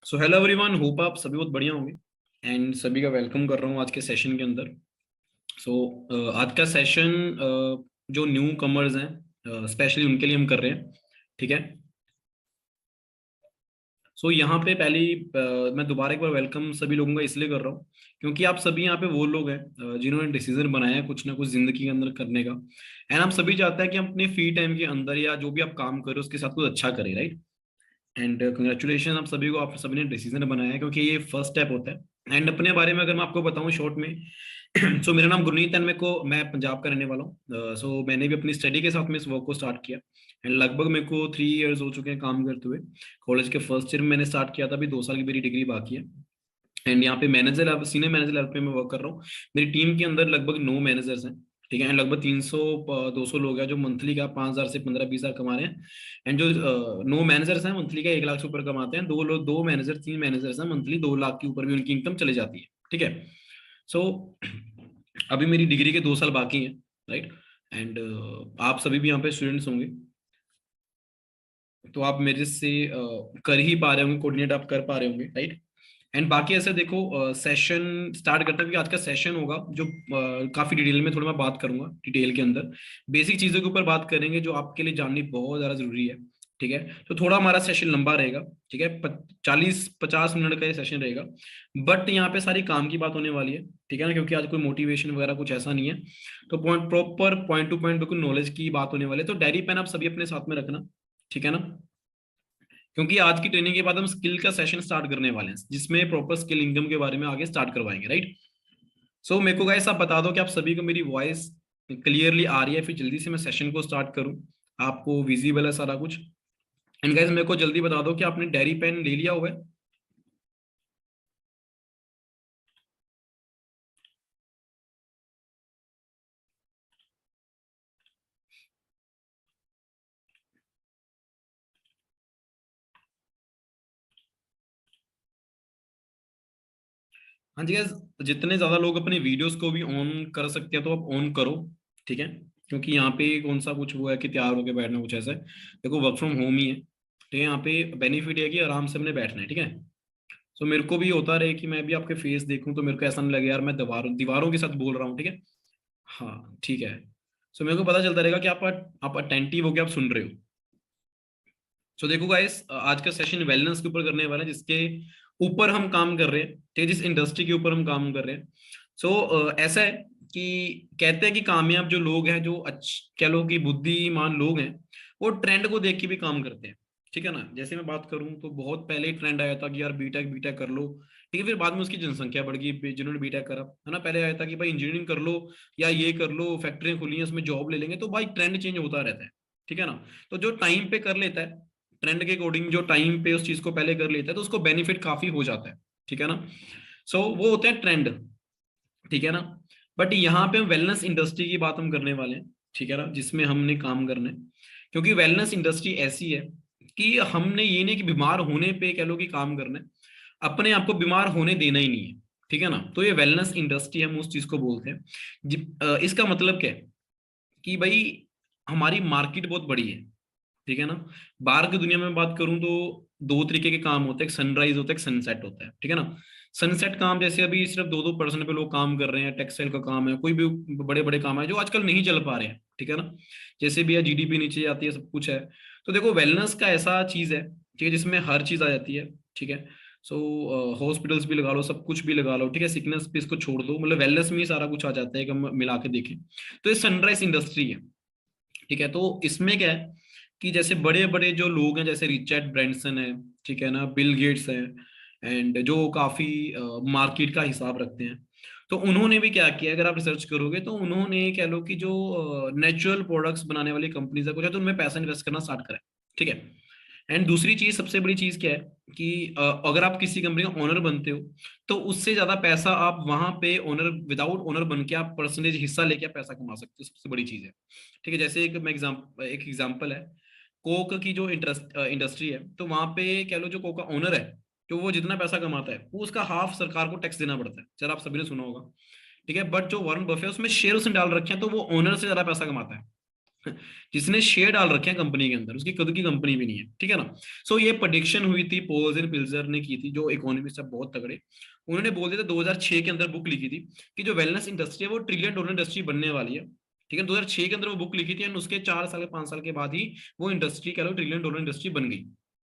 So hello everyone, hope आप सभी बहुत बढ़िया होंगे एंड सभी का वेलकम कर रहा हूँ आज के सेशन के अंदर। आज का सेशन जो न्यू कमर्स हैं स्पेशली उनके लिए हम कर रहे हैं। ठीक है। यहाँ पे पहली मैं दोबारा एक बार वेलकम सभी लोगों का इसलिए कर रहा हूँ क्योंकि आप सभी यहाँ पे वो लोग हैं जिन्होंने डिसीजन बनाया है कुछ ना कुछ जिंदगी के अंदर करने का। एंड आप सभी चाहते हैं कि हम अपने फ्री टाइम के अंदर या जो भी आप काम कर रहे हो उसके साथ कुछ अच्छा करें, राइट। एंड कंग्रेचुलेशन आप सभी को, आप सभी ने डिसीजन बनाया है क्योंकि ये फर्स्ट स्टेप होता है। एंड अपने बारे में अगर मैं आपको बताऊं शॉर्ट में सो मेरा नाम गुरनीत एंड मेरे को, मैं पंजाब का रहने वाला हूँ। मैंने भी अपनी स्टडी के साथ में इस वर्क को स्टार्ट किया एंड लगभग मेरे को 3 इयर्स हो चुके हैं काम करते हुए। कॉलेज के फर्स्ट ईयर में मैंने स्टार्ट किया था, अभी 2 साल की मेरी डिग्री बाकी है। एंड यहाँ पे मैनेजर, सीनियर मैनेजर लेवल पे मैं वर्क कर रहा हूँ। मेरी टीम के अंदर लगभग 9 मैनेजर्स हैं। ठीक है। एंड लगभग 300 200 लोग हैं जो मंथली का 5,000 से 15-20 हज़ार कमा रहे हैं। एंड जो 9 मैनेजर्स हैं मंथली का 1 लाख से ऊपर कमाते हैं। 2 मैनेजर 3 मैनेजर्स हैं मंथली 2 लाख के ऊपर भी उनकी इनकम चली जाती है। ठीक है। सो अभी मेरी डिग्री के 2 साल बाकी हैं, राइट। एंड आप सभी भी यहाँ पे स्टूडेंट्स होंगे, तो आप मेरे से कर ही पा रहे होंगे, कोऑर्डिनेट आप कर पा रहे होंगे, राइट। एंड बाकी ऐसे देखो, सेशन स्टार्ट करते हैं क्योंकि आज का सेशन होगा जो काफी डिटेल में थोड़ा मैं बात करूंगा, डिटेल के अंदर बेसिक चीजों के ऊपर बात करेंगे जो आपके लिए जाननी बहुत ज्यादा जरूरी है। ठीक है। तो थोड़ा हमारा सेशन लंबा रहेगा। ठीक है। 40-50 मिनट का ये सेशन रहेगा। बट यहाँ पे सारी काम की बात होने वाली है। ठीक है ना, क्योंकि आज कोई मोटिवेशन वगैरह कुछ ऐसा नहीं है। तो प्रॉपर पॉइंट टू पॉइंट बिल्कुल नॉलेज की बात होने वाली है। तो डायरी पेन आप सभी अपने साथ में रखना। ठीक है ना, क्योंकि आज की ट्रेनिंग के बाद हम स्किल का सेशन स्टार्ट करने वाले हैं जिसमें प्रॉपर स्किल इनकम के बारे में आगे स्टार्ट करवाएंगे, राइट। मेरे को गाइस आप बता दो कि आप सभी को मेरी वॉइस क्लियरली आ रही है, फिर जल्दी से मैं सेशन को स्टार्ट करूं, आपको विजिबल है सारा कुछ। एंड गाइस मेरे को जल्दी बता दो कि आपने डायरी पेन ले लिया हुआ है। हाँ जी गाइस, जितने ज्यादा लोग अपने वीडियोस को भी ऑन कर सकते हैं तो आप ऑन करो। ठीक है। क्योंकि यहाँ पे कौन सा कुछ वो है कि तैयार होके बैठना कुछ ऐसा है, देखो वर्क फ्रॉम होम ही है। ठीक है। यहाँ पे बेनिफिट है कि आराम से हमने बैठना है। ठीक है। मेरे को भी होता रहे कि मैं भी आपके फेस देखूं तो मेरे को ऐसा नहीं लगे यार मैं दीवारों दीवारों के साथ बोल रहा हूँ। ठीक है। हाँ ठीक है। मेरे को पता चलता रहेगा कि आप अटेंटिव हो, के आप सुन रहे हो। देखो गाइस, आज का सेशन वेलनेस के ऊपर करने वाला है जिसके ऊपर हम काम कर रहे हैं। ठीक है, जिस इंडस्ट्री के ऊपर हम काम कर रहे हैं। ऐसा है कि कहते हैं कि कामयाब जो लोग हैं, जो अच्छे कह लो कि बुद्धिमान लोग हैं, वो ट्रेंड को देख के भी काम करते हैं। ठीक है ना, जैसे मैं बात करूं तो बहुत पहले ट्रेंड आया था कि यार बीटेक बीटेक कर लो। ठीक है। फिर बाद में उसकी जनसंख्या बढ़ गई जिन्होंने बीटेक करा, है ना। पहले आया था कि भाई इंजीनियरिंग कर लो या ये कर लो, फैक्ट्रियां खुली हैं उसमें जॉब ले लेंगे। तो भाई ट्रेंड चेंज होता रहता है। ठीक है ना। तो जो टाइम पे कर लेता है ट्रेंड के अकॉर्डिंग, जो टाइम पे उस चीज को पहले कर लेता है तो उसको बेनिफिट काफी हो जाता है। ठीक है ना। वो होते हैं ट्रेंड। ठीक है ना। बट यहाँ पे हम वेलनेस इंडस्ट्री की बात हम करने वाले हैं। ठीक है ना, जिसमें हमने काम करना है। क्योंकि वेलनेस इंडस्ट्री ऐसी है कि हमने ये नहीं कि बीमार होने पे कह लो कि काम करना है, अपने आप को बीमार होने देना ही नहीं है। ठीक है ना। तो ये वेलनेस इंडस्ट्री हम उस चीज को बोलते हैं। इसका मतलब क्या है कि भाई हमारी मार्केट बहुत बड़ी है। ठीक है ना। बाहर की दुनिया में बात करूं तो 2 तरीके के काम होते हैं, एक सनराइज होता है, एक सनसेट होता है। ठीक है ना। सनसेट काम जैसे अभी सिर्फ 2-2% पे लोग काम कर रहे हैं, टेक्सटाइल का काम है, कोई भी बड़े बड़े काम है जो आजकल नहीं चल पा रहे हैं। ठीक है ना। जैसे भी है जीडीपी नीचे जाती है, सब कुछ है। तो देखो वेलनेस का ऐसा चीज है, ठीक है, जिसमें हर चीज आ जाती है। ठीक है। हॉस्पिटल्स भी लगा लो, सब कुछ भी लगा लो। ठीक है। सिकनेस पे इसको छोड़ दो, मतलब वेलनेस में ही सारा कुछ आ जाता है कि हम मिला के देखें। तो ये सनराइज इंडस्ट्री है। ठीक है। तो इसमें क्या है कि जैसे बड़े बड़े जो लोग हैं, जैसे रिचर्ड ब्रांसन है, ठीक है ना, बिल गेट्स है, एंड जो काफी मार्केट का हिसाब रखते हैं, तो उन्होंने भी क्या किया, अगर आप रिसर्च करोगे तो उन्होंने कह लो कि जो नेचुरल प्रोडक्ट्स बनाने वाली कंपनीज है कुछ है, तो उनमें पैसा इन्वेस्ट करना स्टार्ट करें। ठीक है। एंड दूसरी चीज, सबसे बड़ी चीज क्या है कि अगर आप किसी कंपनी का ओनर बनते हो तो उससे ज्यादा पैसा आप वहां पे ओनर, विदाउट ओनर बन के आप परसेंटेज हिस्सा लेके आप पैसा कमा सकते हो, सबसे बड़ी चीज है। ठीक है। जैसे एक एग्जांपल है, कोक की जो इंडस्ट्री है, तो वहां पे कह लो जो कोक का ओनर है, तो वो जितना पैसा कमाता है वो उसका हाफ सरकार को टैक्स देना पड़ता है, चलो आप सभी ने सुना होगा। ठीक है। बट जो वॉरेन बफे उसमें शेयर उसने डाल रखे हैं तो वो ओनर से ज्यादा पैसा कमाता है। जिसने शेयर डाल रखे हैं कंपनी के अंदर, उसकी खुद की कंपनी भी नहीं है, ठीक है ना। सो ये प्रेडिक्शन हुई थी, पोल्स एंड पिल्जर ने की थी, जो इकोनॉमिस्ट है बहुत तगड़े। उन्होंने बोल दिया था 2006 के अंदर, बुक लिखी थी कि जो वेलनेस इंडस्ट्री है वो ट्रिलियन डॉलर इंडस्ट्री बनने वाली है, ठीक है। 2006 के अंदर वो बुक लिखी थी, एंड उसके 4 साल 5 साल के बाद ही वो इंडस्ट्री कह लो ट्रिलियन डॉलर इंडस्ट्री बन गई,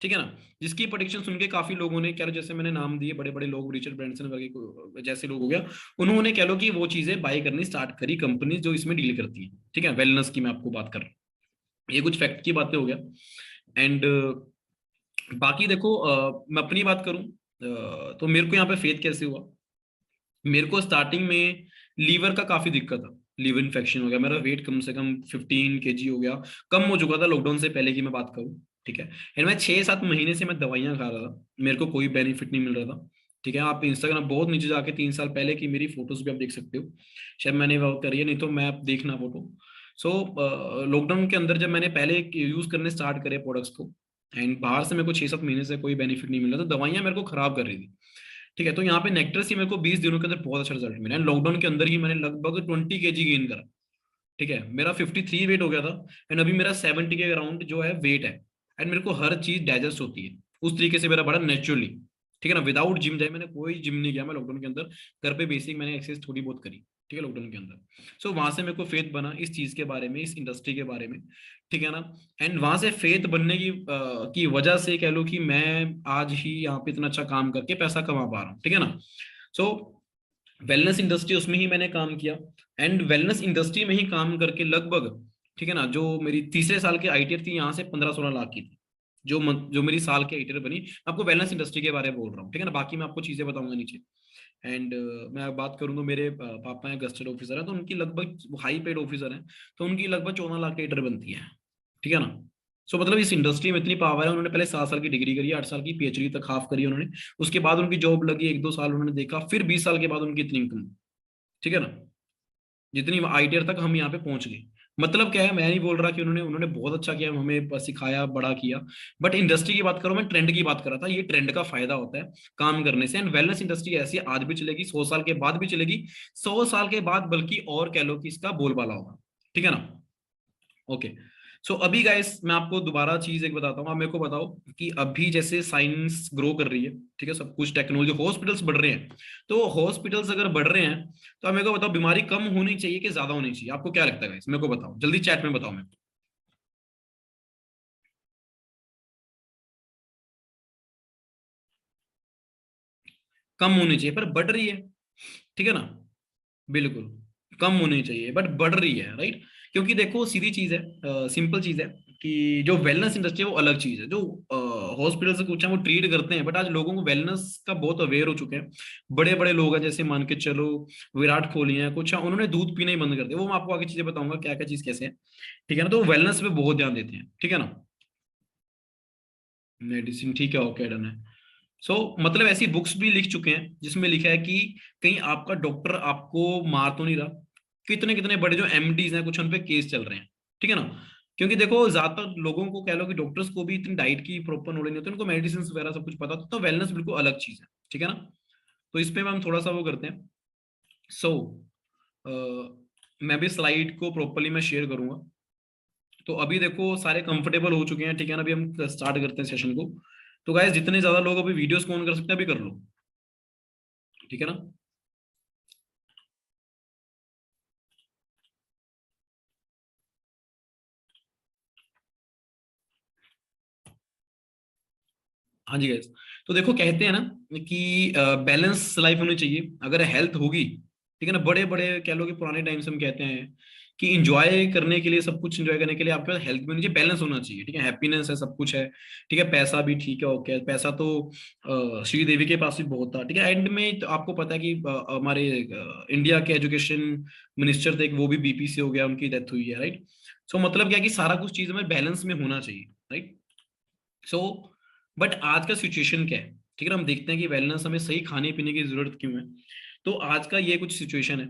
ठीक है ना। जिसकी प्रेडिक्शन सुन के काफी लोगों ने कह लो, जैसे मैंने नाम दिए बड़े बड़े लोग, रिचर्ड ब्रांसन वगैरह जैसे लोग हो गया, उन्होंने कह लो कि वो चीजें बाय करनी स्टार्ट करी, कंपनी जो इसमें डील करती है, ठीक है, वेलनेस की मैं आपको बात कर रहा हूँ। ये कुछ फैक्ट की बातें हो गया। एंड बाकी देखो, मैं अपनी बात करूं, तो मेरे को यहाँ पे फेथ कैसे हुआ। मेरे को स्टार्टिंग में लीवर का काफी दिक्कत था, लीवर इन्फेक्शन हो गया, मेरा वेट कम से कम 15 kg हो गया, कम हो चुका था लॉकडाउन से पहले की मैं बात करूं, ठीक है। एंड मैं 6-7 महीने से मैं दवाइयां खा रहा था, मेरे को कोई बेनिफिट नहीं मिल रहा था, ठीक है। आप इंस्टाग्राम बहुत नीचे जाके 3 साल पहले की मेरी फोटोज भी आप देख सकते हो, शायद मैंने वो करी है, नहीं तो मैं आप देखना फोटो। सो लॉकडाउन के अंदर जब मैंने पहले यूज करने स्टार्ट करे प्रोडक्ट्स को, एंड बाहर से मेरे को 6-7 महीने से कोई बेनिफिट नहीं मिल रहा था, दवाइयां मेरे को खराब कर रही थी, ठीक है। तो यहाँ पे नेक्टर से मेरे को 20 दिनों के अंदर बहुत अच्छा रिजल्ट मिला, एंड लॉकडाउन के अंदर ही मैंने लगभग 20 kg गेन करा, ठीक है। मेरा 53 वेट हो गया था, एंड अभी मेरा 70 के अराउंड जो है वेट है। एंड मेरे को हर चीज डाइजेस्ट होती है उस तरीके से, मेरा बड़ा नेचुरली, ठीक है ना, विदाउट जिम जाए, मैंने कोई जिम नहीं किया मैं लॉकडाउन के अंदर, घर पे बेसिक मैंने एक्सरसाइज थोड़ी बहुत करी, ठीक है, लॉकडाउन के अंदर। सो वहां से मेरे को फेथ बना इस चीज के बारे में, इस इंडस्ट्री के बारे में, ठीक है ना। एंड वहां से फेथ बनने की वजह से कह लो कि मैं आज ही यहाँ पे इतना अच्छा काम करके पैसा कमा पा रहा हूँ, ठीक है ना। सो वेलनेस इंडस्ट्री, उसमें ही मैंने काम किया, एंड वेलनेस इंडस्ट्री में ही काम करके लगभग, ठीक है ना, जो मेरी तीसरे साल की आईटीआर थी यहाँ से 15-16 लाख की थी, जो मेरी साल की आईटीआर बनी। आपको वेलनेस इंडस्ट्री के बारे में बोल रहा हूँ, ठीक है ना, बाकी मैं आपको चीजें बताऊंगा नीचे। एंड मैं बात करूँ तो मेरे पापा हैं गस्टेड ऑफिसर है, तो उनकी लगभग हाई पेड ऑफिसर है, तो उनकी लगभग 14 लाख की आईटीआर बनती है, ठीक है ना। सो मतलब इस इंडस्ट्री में इतनी पावर है, उन्होंने पहले 7 साल की डिग्री करी, 8 साल की पीएचडी तक हाफ करी उन्होंने, उसके बाद उनकी जॉब लगी, 1-2 साल उन्होंने देखा, फिर 20 साल के बाद उनकी इतनी इनकम, ठीक है ना, जितनी आईटीआर तक हम यहाँ पे पहुंच गए। मतलब क्या है, मैं नहीं बोल रहा कि उन्होंने उन्होंने बहुत अच्छा किया, हमें सिखाया, बड़ा किया, बट इंडस्ट्री की बात करो, मैं ट्रेंड की बात कर रहा था, ये ट्रेंड का फायदा होता है काम करने से। एंड वेलनेस इंडस्ट्री ऐसी है, आज भी चलेगी, 100 साल के बाद भी चलेगी, 100 साल के बाद बल्कि और कह लो कि इसका बोलबाला होगा, ठीक है ना। ओके। सो अभी गाइस मैं आपको दोबारा चीज एक बताता हूँ, आप मेरे को बताओ कि अभी जैसे साइंस ग्रो कर रही है, ठीक है, सब कुछ टेक्नोलॉजी, हॉस्पिटल्स बढ़ रहे हैं, तो हॉस्पिटल्स अगर बढ़ रहे हैं तो आप मेरे को बताओ, बीमारी कम होनी चाहिए कि ज्यादा होनी चाहिए, आपको क्या लगता है गाइस, मेरे को बताओ जल्दी, चैट में बताओ मेरे को। कम होनी चाहिए पर बढ़ रही है, ठीक है ना, बिल्कुल कम होनी चाहिए बट बढ़ रही है, राइट। क्योंकि देखो सीधी चीज है, सिंपल चीज है कि जो वेलनेस इंडस्ट्री है वो अलग चीज है, जो हॉस्पिटल से कुछ है वो ट्रीट करते हैं, बट आज लोगों को वेलनेस का बहुत अवेयर हो चुके हैं, बड़े बड़े लोग हैं, जैसे मान के चलो विराट कोहली हैं कुछ हैं, उन्होंने दूध पीना ही बंद कर दिया, वो मैं आपको आगे चीजें बताऊंगा क्या क्या चीज कैसे है, ठीक है ना। तो वेलनेस पे बहुत ध्यान देते हैं, ठीक है ना, मेडिसिन, ठीक है, ओके डन है। सो मतलब ऐसी बुक्स भी लिख चुके हैं जिसमें लिखा है कि कहीं आपका डॉक्टर आपको मार तो नहीं रहा, कितने कितने बड़े जो एमडीज हैं कुछ उन पे केस चल रहे हैं, ठीक है ना। क्योंकि देखो ज्यादातर लोगों को कह लो कि डॉक्टर्स को भी इतनी डाइट की प्रॉपर नॉलेज नहीं होती, उनको मेडिसिन वगैरह सब कुछ पता, तो वेलनेस बिल्कुल अलग चीज है, ठीक है ना। तो इस पे हम थोड़ा सा वो करते हैं। सो मैं भी स्लाइड को प्रॉपरली मैं शेयर करूंगा। तो अभी देखो सारे कंफर्टेबल हो चुके हैं, ठीक है ना, अभी हम स्टार्ट करते हैं सेशन को। तो गाइस जितने ज्यादा लोग अभी वीडियोस को ऑन कर सकते हैं अभी कर लो, ठीक है ना। हाँ जी गैस, तो देखो कहते हैं ना कि बैलेंस लाइफ होनी चाहिए, अगर हेल्थ होगी, ठीक है ना, बड़े बड़े कह लो कि पुराने टाइम से हम कहते हैं कि इंजॉय करने के लिए, सब कुछ इंजॉय करने के लिए आपके पास हेल्थ भी होनी चाहिए, बैलेंस होना चाहिए, ठीक है, हैप्पीनेस है, सब कुछ है, ठीक है, पैसा भी ठीक है, ओके, पैसा तो श्रीदेवी के पास भी बहुत था, ठीक है। एंड में तो आपको पता है कि हमारे इंडिया के एजुकेशन मिनिस्टर थे, वो भी बीपी से हो गया, उनकी डेथ हुई है, राइट। सो मतलब क्या है कि सारा कुछ चीज में बैलेंस में होना चाहिए, राइट। सो बट आज का सिचुएशन क्या है, ठीक है ना, हम देखते हैं कि वेलनेस हमें सही खाने पीने की जरूरत क्यों है। तो आज का ये कुछ सिचुएशन है,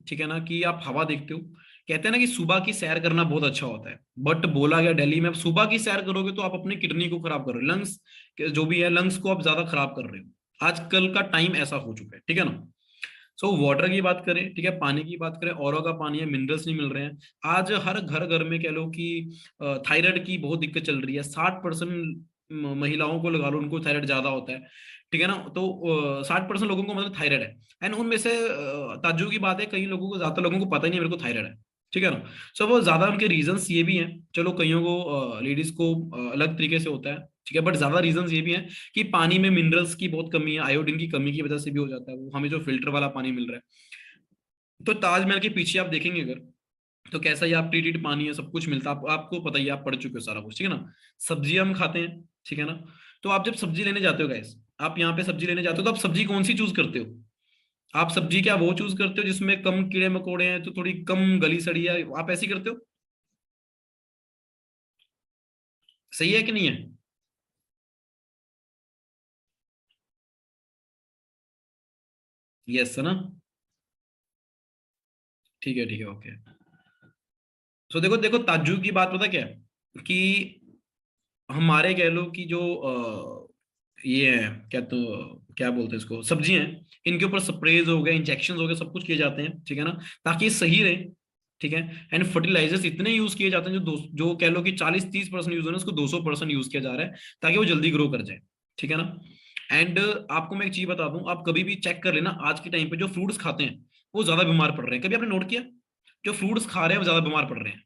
ठीक है ना, कि आप हवा देखते हो, कहते हैं ना कि सुबह की सैर करना बहुत अच्छा होता है, बट बोला गया दिल्ली में आप सुबह की सैर करोगे तो आप अपने किडनी को खराब कर रहे हो, लंग्स जो भी है लंग्स को आप ज्यादा खराब कर रहे हो, आजकल का टाइम ऐसा हो चुका है, ठीक है ना। सो वाटर की बात करें, ठीक है, पानी की बात करें, औरों का पानी है, मिनरल्स नहीं मिल रहे हैं। आज हर घर घर में कह लो कि थायराइड की बहुत दिक्कत चल रही है। 60% महिलाओं को लगा लो, उनको थायराइड ज्यादा होता है, ठीक है ना। तो 60% लोगों को मतलब थायराइड है। एंड उनमें से ताज्जुब की बात है, कई लोगों को, ज्यादातर लोगों को पता ही नहीं मेरे को थायराइड है, ठीक है ना। सो वो ज्यादा उनके रीजंस ये भी हैं, चलो कईयों को लेडीज को अलग तरीके से होता है, ठीक है, बट ज्यादा रीजंस ये भी हैं कि पानी में मिनरल्स की बहुत कमी है, आयोडीन की कमी की वजह से भी हो जाता है, वो हमें जो फिल्टर वाला पानी मिल रहा है। तो ताजमहल के पीछे आप देखेंगे अगर, तो कैसा ही आप ट्रीटेड पानी है, सब कुछ मिलता है, आपको पता ही है, आप पढ़ चुके हो सारा कुछ, ठीक है ना। सब्जियां हम खाते हैं, ठीक है ना। तो आप जब सब्जी लेने जाते हो गैस, आप यहाँ पे सब्जी लेने जाते हो, तो आप सब्जी कौन सी चूज करते हो? आप सब्जी क्या वो चूज करते हो जिसमें कम कीड़े मकोड़े हैं, तो थोड़ी कम गली सड़ी है, आप ऐसी करते हो? सही है कि नहीं है? यस है ना। ठीक है, ठीक है, ओके। सो देखो देखो, ताज्जुब की बात पता क्या है कि हमारे कह लो कि जो ये है, क्या तो क्या बोलते हैं इसको, सब्जी हैं, इनके ऊपर स्प्रेज हो गए, इंजेक्शन हो गए, सब कुछ किए जाते हैं, ठीक है ना, ताकि ये सही रहे, ठीक है। एंड फर्टिलाइजर्स इतने यूज किए जाते हैं, जो कह लो कि 40-30% यूज हो रहा है, उसको 200% यूज किया जा रहा है, ताकि वो जल्दी ग्रो कर जाए, ठीक है ना। एंड आपको मैं एक चीज बता दूं, आप कभी भी चेक कर लेना, आज के टाइम पे जो फ्रूट्स खाते हैं वो ज्यादा बीमार पड़ रहे हैं। कभी आपने नोट किया? जो फ्रूट्स खा रहे हैं वो ज्यादा बीमार पड़ रहे हैं।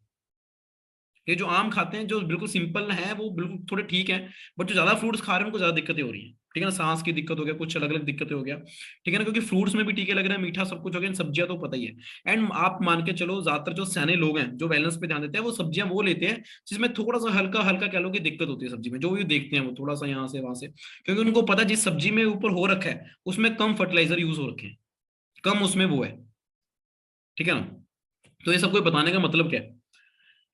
ये जो आम खाते हैं, जो बिल्कुल सिंपल है, वो बिल्कुल थोड़े ठीक है, बट जो ज्यादा फ्रूट्स खा रहे हैं उनको ज्यादा दिक्कतें हो रही हैं, ठीक है ना। सांस की दिक्कत हो गया, कुछ अलग अलग दिक्कतें हो गया, ठीक है ना, क्योंकि फ्रूट्स में भी टीके लग रहे हैं, मीठा सब कुछ हो गया, इन सब्जियां तो पता ही है। एंड आप मान के चलो, ज्यादातर जो सयाने लोग हैं जो बैलेंस पे ध्यान देते हैं, वो सब्जियां वो लेते हैं जिसमें थोड़ा सा हल्का हल्का कह लो कि दिक्कत होती है सब्जी में, जो भी देखते हैं वो थोड़ा सा यहाँ से वहां से, क्योंकि उनको पता है जिस सब्जी में ऊपर हो रखा है उसमें कम फर्टिलाइजर यूज हो रखे हैं, कम उसमें वो है, ठीक है ना। तो ये सब कोई बताने का मतलब क्या है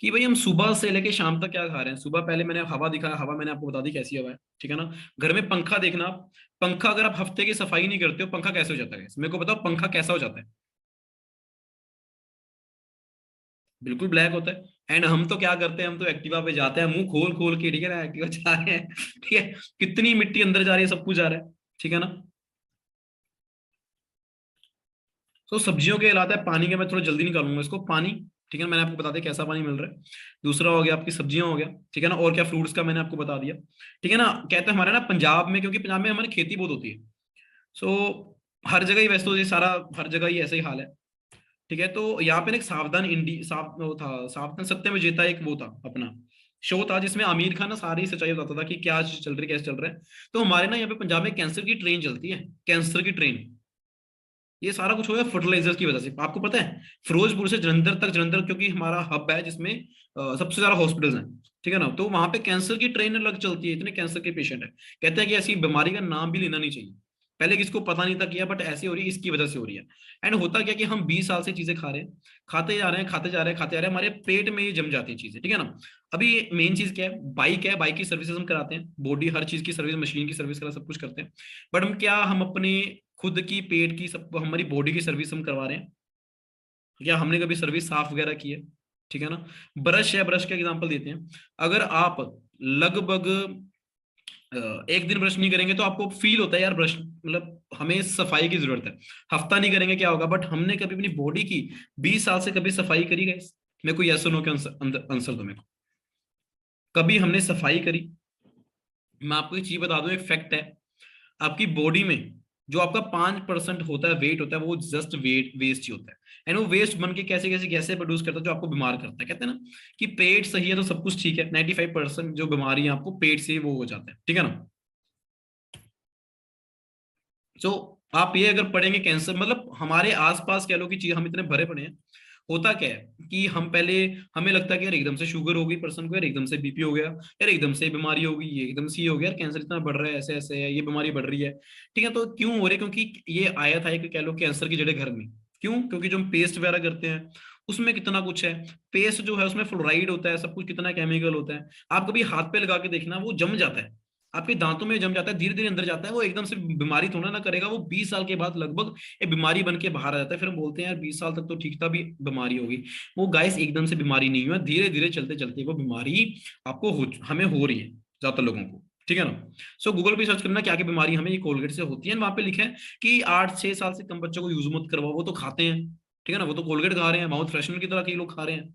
कि भाई हम सुबह से लेके शाम तक क्या खा रहे हैं। सुबह पहले मैंने हवा दिखाया, हवा मैंने आपको बता दी कैसी हवा है, ठीक है ना। घर में पंखा देखना आप, पंखा अगर आप हफ्ते की सफाई नहीं करते हो, पंखा कैसे हो जाता है? मेरे को बताओ, पंखा कैसा हो जाता है? बिल्कुल ब्लैक होता है। एंड हम तो क्या करते हैं, हम तो एक्टिवा पे जाते हैं, मुंह खोल खोल के, ठीक है ना, एक्टिवा जा रहे हैं, ठीक है, कितनी मिट्टी अंदर जा रही है, सब कुछ जा रहा है, ठीक है ना। तो सब्जियों के अलावा पानी के, मैं थोड़ा जल्दी निकालूंगा इसको, पानी, ठीक है ना, मैंने आपको बता दिया कैसा पानी मिल रहा है। दूसरा हो गया आपकी सब्जियां हो गया, ठीक है ना, और क्या फ्रूट्स का मैंने आपको बता दिया, ठीक है ना। कहते हैं हमारे ना पंजाब में, क्योंकि पंजाब में हमारी खेती बहुत होती है, सो हर जगह ही, वैसे तो ये सारा हर जगह ही ऐसा ही हाल है, ठीक है। तो यहाँ पे ना एक सावधान इंडी वो था, सावधान सत्यम विजेता, एक वो था अपना शो था, जिसमें आमिर खान ना सारी सच्चाई बताता था कि क्या चल रही है, कैसे चल रहा है। तो हमारे ना यहाँ पे पंजाब में कैंसर की ट्रेन चलती है, कैंसर की ट्रेन। ये सारा कुछ हो गया फर्टिलाइजर की वजह से, आपको पता है। फिरोजपुर से जलंधर तक, जलंधर क्योंकि हमारा हब है जिसमें सबसे ज्यादा हॉस्पिटल्स हैं, ठीक है ना, तो वहां पे कैंसर की ट्रेन अलग चलती है, इतने कैंसर के पेशेंट है। कहते हैं कि ऐसी बीमारी का नाम भी लेना नहीं चाहिए, पहले किसको पता नहीं था किया, बट ऐसी हो रही है, इसकी वजह से हो रही है। एंड होता क्या कि हम 20 साल से चीजें खा रहे हैं, खाते जा रहे हैं, खाते जा रहे हैं, खाते जा रहे हैं, हमारे पेट में ये जम जाती है चीजें, ठीक है ना। अभी मेन चीज क्या है, बाइक की सर्विसेज हम कराते हैं, बॉडी हर चीज की सर्विस, मशीन की सर्विस करा, सब कुछ करते हैं, बट हम अपने खुद की पेट की, सब हमारी बॉडी की सर्विस हम करवा रहे हैं? क्या हमने कभी सर्विस साफ वगैरह की है? ठीक है ना। ब्रश है, ब्रश का एग्जांपल देते हैं। अगर आप लगभग एक दिन ब्रश नहीं करेंगे तो आपको फील होता है यार, ब्रश मतलब हमें सफाई की जरूरत है। हफ्ता नहीं करेंगे क्या होगा, बट हमने कभी अपनी बॉडी की 20 साल से कभी सफाई करी गई? मेरे को यस नो के आंसर दो मेरे को। कभी हमने सफाई करी? मैं आपको एक चीज बता दूं, एक फैक्ट है, आपकी बॉडी में जो आपका 5% होता है, वेट होता है, वो जस्ट वेस्ट ही होता है। एंड वो वेस्ट बन के कैसे कैसे गैसें प्रोड्यूस करता है, जो आपको बीमार करता है। कहते हैं ना कि पेट सही है तो सब कुछ ठीक है, 95% जो बीमारी है आपको पेट से वो हो जाता है, ठीक है ना। सो आप ये अगर पढ़ेंगे कैंसर, मतलब हमारे आसपास कह लो कि चीज हम इतने भरे पड़े हैं। होता क्या है कि हम पहले, हमें लगता है कि यार एकदम से शुगर हो गई पर्सन को, यार एकदम से बीपी हो गया, यार एकदम से बीमारी हो गई, ये एकदम से ये हो गया, यार कैंसर इतना बढ़ रहा है, ऐसे ऐसे है, ये बीमारी बढ़ रही है, ठीक है। तो क्यों हो रही है? क्योंकि ये आया था एक, कह लो कैंसर की जड़ें घर में। क्यों? क्योंकि जो हम पेस्ट वगैरह करते हैं उसमें कितना कुछ है। पेस्ट जो है उसमें फ्लोराइड होता है, सब कुछ कितना केमिकल होता है। आप कभी हाथ पे लगा के देखना, वो जम जाता है, आपके दांतों में जम जाता है, धीरे धीरे अंदर जाता है, वो एकदम से बीमारी थोड़ा ना करेगा, वो 20 साल के बाद लगभग ये बीमारी बन के बाहर आ जाता है। फिर हम बोलते हैं यार 20 साल तक तो ठीक था, भी बीमारी होगी। वो गाइस एकदम से बीमारी नहीं हुआ, धीरे धीरे चलते चलते वो बीमारी आपको हमें हो रही है, ज्यादातर लोगों को, ठीक है ना। सो गूगल पे सर्च करना क्या क्या बीमारी हमें ये कोलगेट से होती है, वहां पे लिखा है कि 8-6 साल से कम बच्चों को यूज मत करवाओ, वो तो खाते हैं, ठीक है ना, वो तो कोलगेट खा रहे हैं, माउथ फ्रेशनर की तरह कई लोग खा रहे हैं,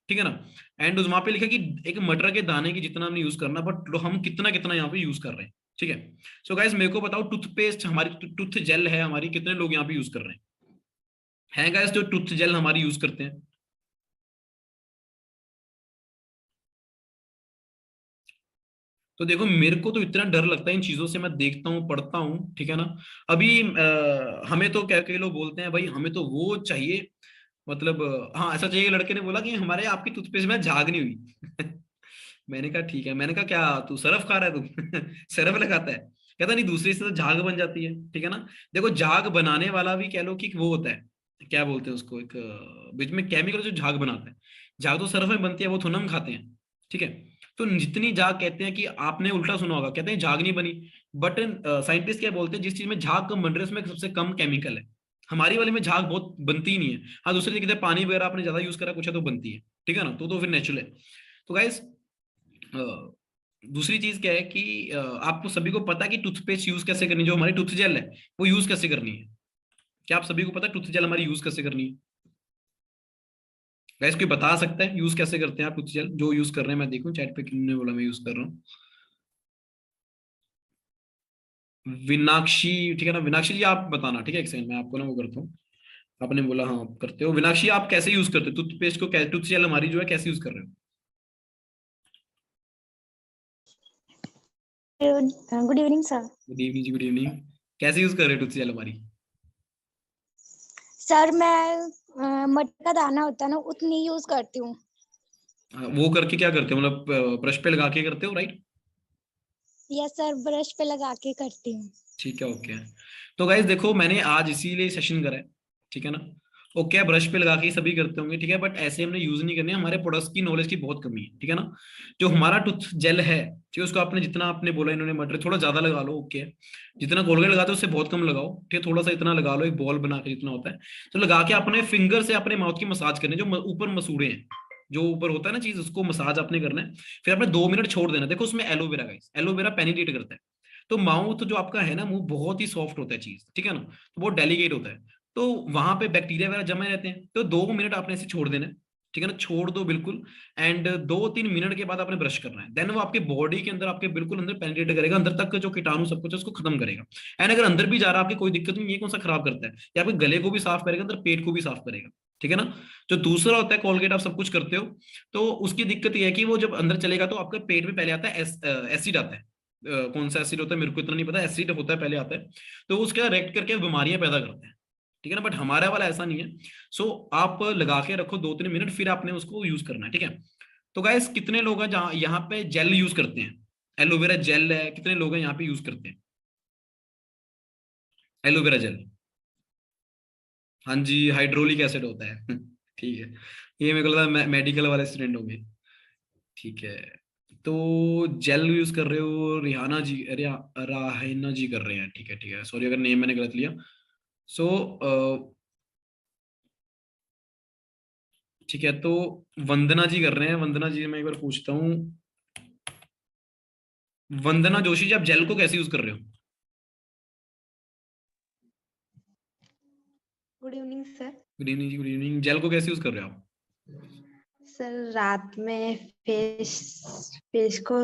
ठीक है ना। एंड वहां पे लिखा है कि एक मटर के दाने की जितना हमने यूज करना, बट हम कितना कितना यहाँ पे यूज कर रहे हैं, ठीक है। सो गाइस मेरे को बताओ, टूथपेस्ट हमारी, टूथ जेल है हमारी, कितने लोग यहाँ पे यूज कर रहे हैं गाइस जो टूथ जेल हमारी यूज करते हैं? तो देखो मेरे को तो इतना डर लगता है इन चीजों से, मैं देखता हूँ पढ़ता हूँ, ठीक है ना। अभी हमें तो क्या, कई लोग बोलते हैं भाई हमें तो वो चाहिए, मतलब हाँ ऐसा चाहिए, लड़के ने बोला कि हमारे आपकी टूथपेस्ट में झाग नहीं हुई। मैंने कहा ठीक है, मैंने कहा क्या तू सरफ खा रहा है तू? सरफ लगाता है? कहता नहीं, दूसरी से तो झाग बन जाती है, ठीक है ना। देखो झाग बनाने वाला भी कह लो कि वो होता है, क्या बोलते हैं उसको, एक बीच में केमिकल जो झाग बनाता है, झाग तो सरफ में बनती है, वो थोड़ा हम खाते हैं, ठीक है। तो जितनी झाग, कहते हैं कि आपने उल्टा सुना होगा, कहते हैं झाग नहीं बनी, बट साइंटिस्ट क्या बोलते हैं, जिस चीज में झाग कम बन रही है उसमें सबसे कम केमिकल है। हमारी वाली में झाग बहुत बनती ही नहीं है। हाँ दूसरी जगह पानी वगैरह आपने ज्यादा यूज करा कुछ है तो बनती है, ठीक है ना, तो फिर नेचुरल है। तो गाइस दूसरी चीज क्या है कि आपको सभी को पता है कि टूथपेस्ट यूज कैसे करनी है, जो हमारी टूथ जेल है वो यूज कैसे करनी है? क्या आप सभी को पता है टूथ जेल हमारी यूज कैसे करनी है? गाइस कोई बता सकता है यूज कैसे करते हैं आप टूथ जेल, जो यूज कर रहे हैं, मैं देखूं चैट पे किन्होंने बोला मैं यूज कर रहा हूँ। विनाक्षी, ठीक है ना, विनाक्षी जी आप बताना, ठीक है, एक सेकंड मैं आपको ना वो करता हूँ। आपने बोला हाँ आप करते हो, विनाक्षी आप कैसे यूज करते हो टूथपेस्ट को, टूथ जेल हमारी जो है कैसे यूज कर रहे हो? Good evening sir. Good evening जी, गुड इवनिंग। कैसे यूज कर रहे हो टूथ जेल हमारी? सर मैं मटर का दाना होता है ना, उतनी यूज करती हूँ। वो करके क्या करते हो, मतलब ब्रश पे लगा के करते हो, राइट? यस सर, ब्रश पे लगा के करती हूँ। ठीक है, ओके। तो गाइज देखो मैंने आज इसीलिए सेशन करा है, ठीक है ना। ओके ब्रश पे लगा के ही सभी करते होंगे, ठीक है, बट ऐसे हमने यूज नहीं करने, हमारे प्रोडक्ट्स की नॉलेज की बहुत कमी है, ठीक है ना। जो हमारा टूथ जेल है, ठीक है, उसको आपने जितना आपने बोला इन्होंने मटर थोड़ा ज्यादा लगा लो, ओके। जितना कोलगेट लगाते हो उससे बहुत कम लगाओ, ठीक है, थोड़ा सा इतना लगा लो, एक बॉल बना के जितना होता है। तो लगा के अपने फिंगर से अपने माउथ की मसाज करनी, जो ऊपर मसूड़े हैं, जो ऊपर होता है ना चीज, उसको मसाज आपने करना है। फिर आपने 2 मिनट छोड़ देना। देखो उसमें एलोवेरा, गाइस एलोवेरा पेनिट्रेट करता है, तो माउथ जो आपका है ना, मुंह बहुत ही सॉफ्ट होता है चीज, ठीक है ना, तो बहुत डेलिकेट होता है। तो वहां पे बैक्टीरिया वगैरह जमे रहते हैं, तो 2 मिनट आपने ऐसे छोड़ देना है, ठीक है ना, छोड़ दो बिल्कुल। एंड 2-3 मिनट के बाद आपने ब्रश करना है, देन वो आपके बॉडी के अंदर, आपके बिल्कुल अंदर पेनिट्रेट करेगा, अंदर तक जो कीटाणु सब कुछ है उसको खत्म करेगा। एंड अगर अंदर भी जा रहा है आपकी कोई दिक्कत नहीं, ये कौन सा खराब करता है, ये आपके गले को भी साफ करेगा, अंदर पेट को भी साफ करेगा, ठीक है ना। जो दूसरा होता है कोलगेट, आप सब कुछ करते हो, तो उसकी दिक्कत ये है कि वो जब अंदर चलेगा तो आपके पेट में पहले आता है एसिड आता है। कौन सा एसिड होता है मेरे को इतना नहीं पता, एसिड होता है पहले आता है, तो उसका रिएक्ट करके बीमारियां पैदा करते हैं, ठीक है ना, बट हमारा वाला ऐसा नहीं है। सो आप लगा के रखो 2-3 मिनट, फिर आपने उसको यूज करना है, ठीक है। तो गाइस कितने लोग हैं जहाँ यहाँ पे जेल यूज करते हैं, एलोवेरा जेल है, कितने लोग हैं यहाँ पे यूज करते हैं एलोवेरा जेल? हाँ जी, हाइड्रोलिक एसिड होता है। ठीक है, ये मेरे को लगा मेडिकल वाले स्टूडेंट होंगे, ठीक है। तो जेल यूज कर रहे हो रिहाना जी, अरे राहिना जी कर रहे हैं, ठीक है ठीक है, सॉरी अगर नेम मैंने गलत लिया। सो ठीक है, तो वंदना जी कर रहे हैं, वंदना जी मैं एक बार पूछता हूँ, वंदना जोशी जी आप जेल को कैसे यूज कर रहे हो? Good evening sir. Good evening जी, गुड इवनिंग। जेल को कैसे यूज कर रहे हो आप? सर रात में फेस फेस को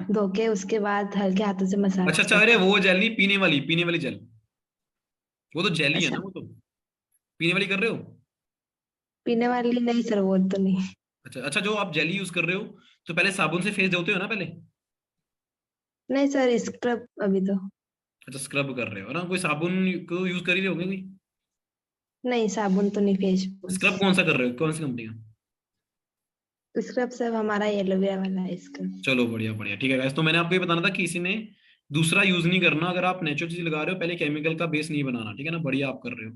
धो के उसके बाद हल्के हाथों से अच्छा मसाज अच्छा, अरे करते हैं। वो जेल नहीं, पीने वाली जेल, वो तो जेल ही है अच्छा, ना, वो तो पीने वाली कर रहे हो? पीने वाली नहीं सर, वो तो नहीं। अच्छा अच्छा, जो आप जेली यूज कर रहे हो, तो पहले साबुन से फेस धोते हो ना पहले? नहीं सर, स्क्रब अभी तो अच्छा स्क्रब कर रहे हो ना, कोई साबुन को यूज कर ही रहे होंगे कोई? नहीं, साबुन तो नहीं, फेस वॉश। स्क्रब कौन सा कर रहे हो, कौन सी कंपनी का? स्क्रब सब हमारा एलोवेरा वाला है स्क्रब। चलो बढ़िया बढ़िया, ठीक है guys, तो मैंने आपको ये बताना था कि किसी ने दूसरा यूज नहीं करना, अगर आप नेचुरल चीज लगा रहे हो पहले केमिकल का बेस नहीं बनाना, ठीक है ना, बढ़िया आप कर रहे हो।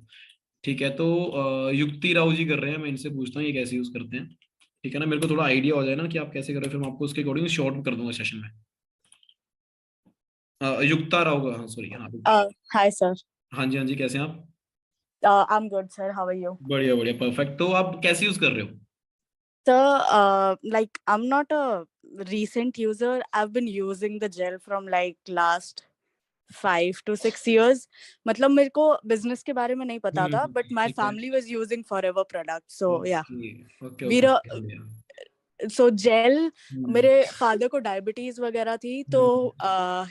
ठीक है, तो युक्ति राव जी कर रहे हैं, मैं इनसे पूछता हूँ ये कैसे यूज करते हैं, ठीक है ना, मेरे को थोड़ा आइडिया हो जाए ना कि आप कैसे कर रहे हो, फिर मैं आपको उसके अकॉर्डिंग शॉर्ट कर दूंगा सेशन में। युक्ता राव, हाँ सॉरी, हाँ Hi, sir. हाँ जी हाँ जी, कैसे हैं आप? I'm good, sir. How are you? बढ़िया बढ़िया, परफेक्ट। तो आप कैसे यूज कर रहे हो? So, like, I'm not a recent user. I've been using the gel from like last 5 to 6 years. मतलब मेरे को business के बारे में नहीं पता था, but my ठीक है। family was using Forever product. So yeah, okay we're a, बढ़िया। so gel. हम्म, मेरे father को diabetes वगैरह थी, तो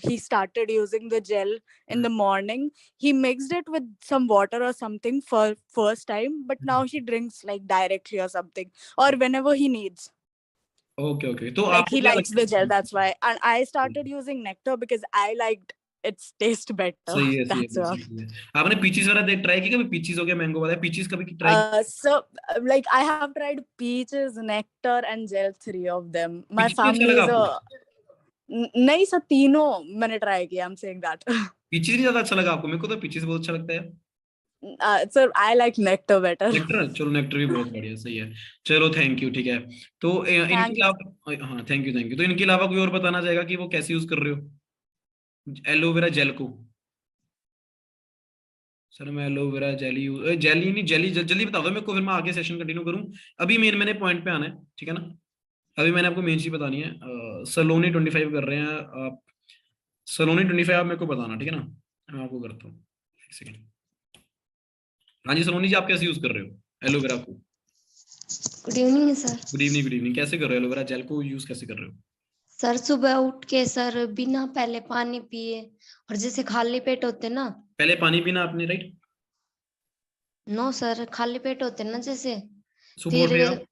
he started using the gel in the morning. He mixed it with some water or something for first time, but now he drinks like directly or something, or whenever he needs. Okay तो Like आपको he क्या likes the gel, लगता है? that's why. And I started using nectar because I liked its taste better. सही है That's all. सही है। आपने पीचीज वाला देख ट्राई किया कभी? पीचीज हो गया, मैंगो वाला, पीचीज कभी try? So like I have tried peaches, nectar and gel, 3 of them. My पीचीज अच्छा family लगा is आपको? नहीं सर, तीनों मैंने ट्राई किया. I'm saying that. पीचीज नहीं ज्यादा अच्छा लगा आपको? मेरे को तो पीचीज बहुत अच्छा लगता है। Sir, I like nectar better. Nectar, चलो नेक्टर भी बहुत बढ़िया, सही है। चलो थैंक यू, ठीक है। तो इनके Thank you. अलावा, हाँ थैंक यू। तो इनके अलावा कोई और बताना चाहेगा कि वो कैसे यूज कर रहे हो एलोवेरा जेल को? सर मैं एलोवेरा जेली जेली नहीं, जेली जल्दी बता दो मेरे को, फिर मैं आगे सेशन कंटिन्यू करूँ। अभी मैंने पॉइंट पे आना है, ठीक है ना? अभी मैंने आपको मेन चीज बतानी है। सलोनी 25 कर रहे हैं आप, सलोनी 25 आप मेरे को बताना, ठीक है ना? मैं आपको करता हूँ, एक सेकेंड। हाँ जी सलोनी जी, आप कैसे यूज कर रहे हो एलोवेरा को? Good evening sir. Good evening. कैसे कर रहे हो एलोवेरा जेल को यूज, कैसे कर रहे हो? सर सुबह उठ के सर बिना पहले पानी पिए, और जैसे खाली पेट होते ना, पहले पानी पीना आपने, राइट? नो सर खाली पेट होते ना जैसे, सुबह फिर उठे आप?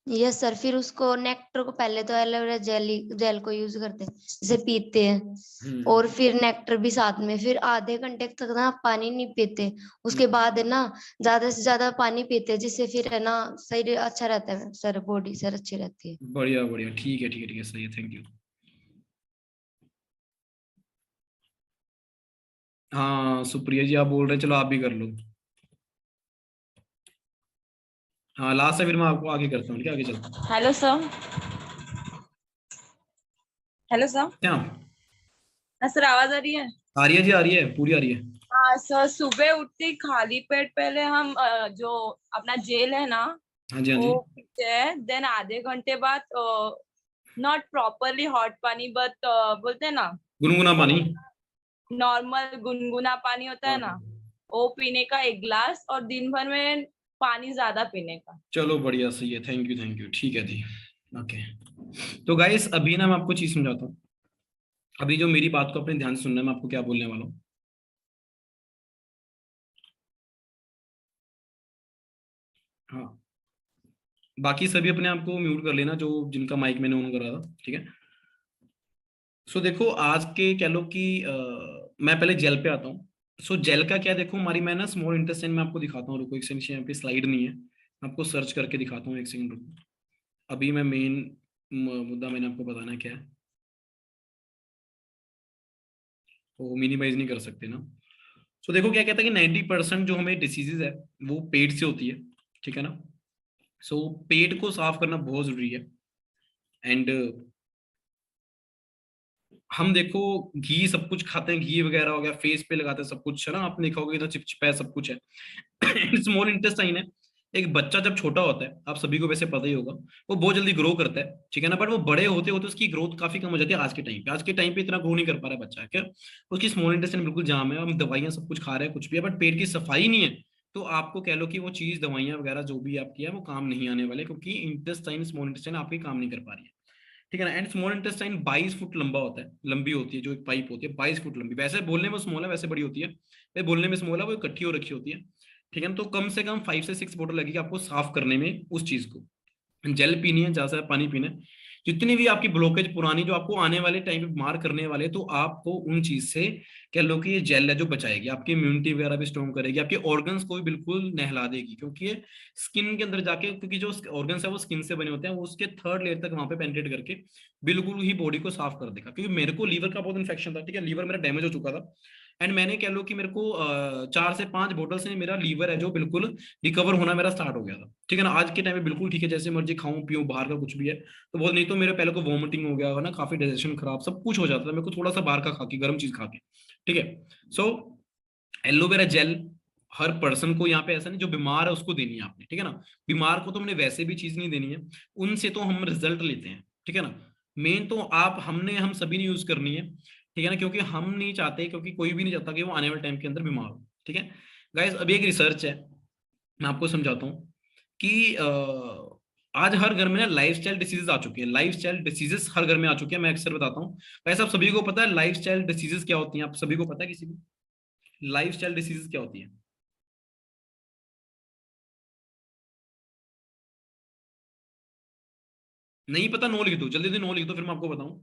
यस सर, फिर उसको नेक्टर को पहले तो एलोवेरा जेल को यूज करते हैं, जैसे पीते हैं, और फिर नेक्टर भी साथ में, फिर आधे घंटे तक ना पानी नहीं पीते, उसके बाद है ना ज्यादा से ज्यादा पानी पीते हैं, जिससे फिर है ना शरीर अच्छा रहता है सर, बॉडी सर अच्छी रहती है। बढ़िया ठीक है सही है, थैंक यू। हाँ सुप्रिया जी आप बोल रहे हैं, चलो आप भी कर लो। हाँ लास्ट है, फिर मैं आपको आगे करता हूँ, ठीक है? आगे चलता हूँ। Hello sir. Hello sir. क्या? हाँ सर, आवाज आ रही है? आ रही है जी, आ रही है, पूरी आ रही है। हाँ सर, सुबह उठते ही खाली पेट पहले हम जो अपना जेल है ना, हाँ जी वो पीते हैं। देन आधे घंटे बाद नॉट प्रॉपरली हॉट पानी, बट बोलते हैं ना गुनगुना पानी। नॉर्मल गुनगुना पानी होता है ना, वो पीने का 1 गिलास, और दिन भर में पानी ज्यादा पीने का। चलो बढ़िया, सही है, थैंक यू, ठीक है जी। ओके तो गाइस अभी ना मैं आपको चीज समझाता हूँ। अभी जो मेरी बात को अपने ध्यान से सुनना है, मैं आपको क्या बोलने वाला हूँ। हाँ बाकी सभी अपने आप को म्यूट कर लेना, जो जिनका माइक मैंने ऑन करा था, ठीक है? सो देखो आज के कह लो कि मैं पहले जेल पे आता हूँ। सो जेल का क्या, देखो हमारी, मैं ना स्मॉल इंटेस्टाइन में आपको दिखाता हूँ, रुको एक सेकंड, यहाँ पे स्लाइड नहीं है, मैं आपको सर्च करके दिखाता हूँ, एक सेकंड रुको। अभी मैं मेन मुद्दा मैंने आपको बताना है क्या है, वो मिनिमाइज नहीं कर सकते ना। सो देखो क्या कहता है कि 90% जो हमें डिसीजेज है वो पेट से होती है, ठीक है ना? सो पेट को साफ करना बहुत जरूरी है। एंड हम देखो घी सब कुछ खाते हैं, घी वगैरह हो गया, फेस पे लगाते हैं सब कुछ, है ना? आपने देखा होगा इतना चिपचिपा है, सब कुछ है। स्मॉल इंटेस्टाइन है। एक बच्चा जब छोटा होता है, आप सभी को वैसे पता ही होगा, वो बहुत जल्दी ग्रो करता है, ठीक है ना? बट वो बड़े होते होते उसकी ग्रोथ काफी कम हो जाती है। आज के टाइम पे इतना ग्रो नहीं कर पा रहा है बच्चा, क्या उसकी स्मॉल इंटेस्टाइन बिल्कुल जाम है, हम दवाइयां सब कुछ खा रहे हैं, कुछ भी है, बट पेट की सफाई नहीं है। तो आपको कह लो कि वो चीज, दवाइयां वगैरह जो भी आपकी है वो काम नहीं आने वाले, क्योंकि इंटेस्टाइन, स्मॉल इंटेस्टाइन आपकी काम नहीं कर पा रही है, ठीक है ना? एंड स्मॉल इंटेस्टाइन 22 फुट लंबा होता है, लंबी होती है, जो एक पाइप होती है 22 फुट लंबी। वैसे बोलने में स्मॉल है, वैसे बड़ी होती है, वैसे बोलने में स्मॉल है, वो इकट्ठी हो रखी होती है, ठीक है ना? तो कम से कम 5 से 6 बोतल लगेगी आपको साफ करने में उस चीज को। जेल पीनी है, ज्यादा पानी पीना है, जितनी भी आपकी ब्लॉकेज पुरानी जो आपको आने वाले टाइम पे बीमार करने वाले, तो आपको उन चीज से कह लो कि ये जेल है जो बचाएगी, आपकी इम्यूनिटी वगैरह भी स्ट्रॉन्ग करेगी, आपके ऑर्गन्स को भी बिल्कुल नहला देगी, क्योंकि ये स्किन के अंदर जाके, क्योंकि जो ऑर्गन्स है वो स्किन से बने होते हैं, वो उसके 3rd लेयर तक वहां पे पेनिट्रेट करके बिल्कुल ही बॉडी को साफ कर देगा। क्योंकि मेरे को लीवर का बहुत इन्फेक्शन था, ठीक है? लीवर मेरा डैमेज हो चुका था, एंड मैंने कह लो कि मेरे को 4 से 5 बोतल से मेरा लीवर है जो बिल्कुल रिकवर होना मेरा स्टार्ट हो गया था, ठीक है ना? आज के टाइम में बिल्कुल ठीक है, जैसे मर्जी खाऊं पीऊं, बाहर का कुछ भी है तो बहुत, नहीं तो मेरे पहले को वॉमिटिंग हो गया है ना, काफी डाइजेशन खराब सब कुछ हो जाता था मेरे को, थोड़ा सा बाहर का खा के, गर्म चीज खा के, ठीक है? सो एलोवेरा जेल हर पर्सन को, यहाँ पे ऐसा नहीं जो बीमार है उसको देनी है आपने, ठीक है ना? बीमार को तो हमने वैसे भी चीज नहीं देनी है, उनसे तो हम रिजल्ट लेते हैं, ठीक है ना? मेन तो आप हम सभी ने यूज करनी है, ठीक है ना, क्योंकि हम नहीं चाहते, क्योंकि कोई भी नहीं चाहता कि वो आने वाले टाइम के अंदर बीमार हो, ठीक है गाइस। अभी एक रिसर्च है, मैं आपको समझाता हूँ कि आज हर घर में ना लाइफस्टाइल डिसीजेस आ चुके हैं, लाइफस्टाइल डिसीजेस हर घर में आ चुके हैं। मैं अक्सर बताता हूँ वैसे, आप सभी को पता है लाइफस्टाइल डिसीजेस क्या होती हैं? आप सभी को पता है किसी को लाइफस्टाइल डिसीजेस क्या होती है? नहीं पता? नो लिख दो, जल्दी से नो लिख दो, फिर मैं आपको बताऊं।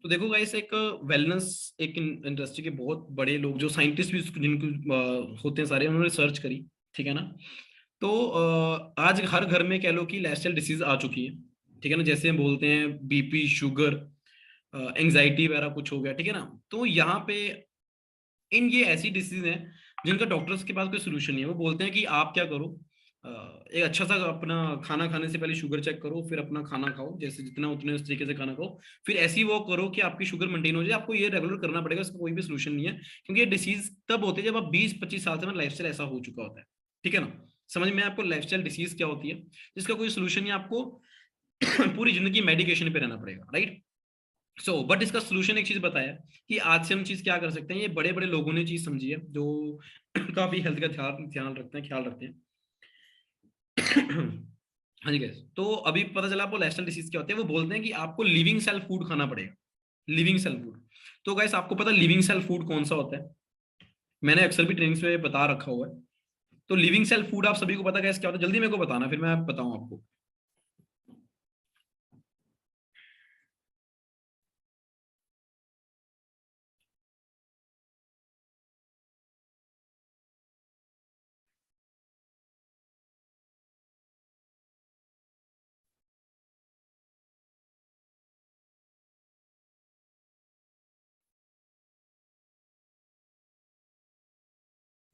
तो देखो गाइस, एक वेलनेस, एक इंडस्ट्री के बहुत बड़े लोग जो साइंटिस्ट भी जिनको होते हैं सारे, उन्होंने रिसर्च करी, ठीक है ना। तो आज हर घर में कह लो कि लाइफस्टाइल डिसीज आ चुकी है, ठीक है ना। जैसे हम बोलते हैं बीपी, शुगर, एंजाइटी वगैरह कुछ हो गया, ठीक है ना। तो यहाँ पे इन ये ऐसी डिसीज हैं जिनका डॉक्टर्स के पास कोई सोल्यूशन नहीं है। वो बोलते हैं कि आप क्या करो, एक अच्छा सा अपना खाना खाने से पहले शुगर चेक करो, फिर अपना खाना खाओ, जैसे जितना उतने उस तरीके से खाना खाओ, फिर ऐसी वो करो कि आपकी शुगर मेंटेन हो जाए। आपको ये रेगुलर करना पड़ेगा, इसका कोई भी सोल्यूशन नहीं है, क्योंकि ये डिसीज तब होती है जब आप 20-25 साल से लाइफस्टाइल ऐसा हो चुका होता है, ठीक है ना। समझ में आपको लाइफस्टाइल डिसीज क्या होती है, जिसका कोई सोल्यूशन नहीं, आपको पूरी जिंदगी मेडिकेशन पे रहना पड़ेगा, राइट। बट इसका सोल्यूशन एक चीज बताया कि आज से हम चीज क्या कर सकते हैं, ये बड़े बड़े लोगों ने चीज समझी है जो काफी हेल्थ का ध्यान ध्यान रखते हैं, ख्याल रखते हैं। हाँ जी गैस, तो अभी पता चला आपको लाइफस्टाइल डिसीज क्या होते हैं। वो बोलते हैं कि आपको लिविंग सेल फूड खाना पड़ेगा, लिविंग सेल फूड। तो गैस, आपको पता लिविंग सेल फूड कौन सा होता है? मैंने अक्सर भी ट्रेनिंग्स में बता रखा हुआ है। तो लिविंग सेल फूड आप सभी को पता गैस क्या होता है? जल्दी मेरे को बताना, फिर मैं बताऊं आपको।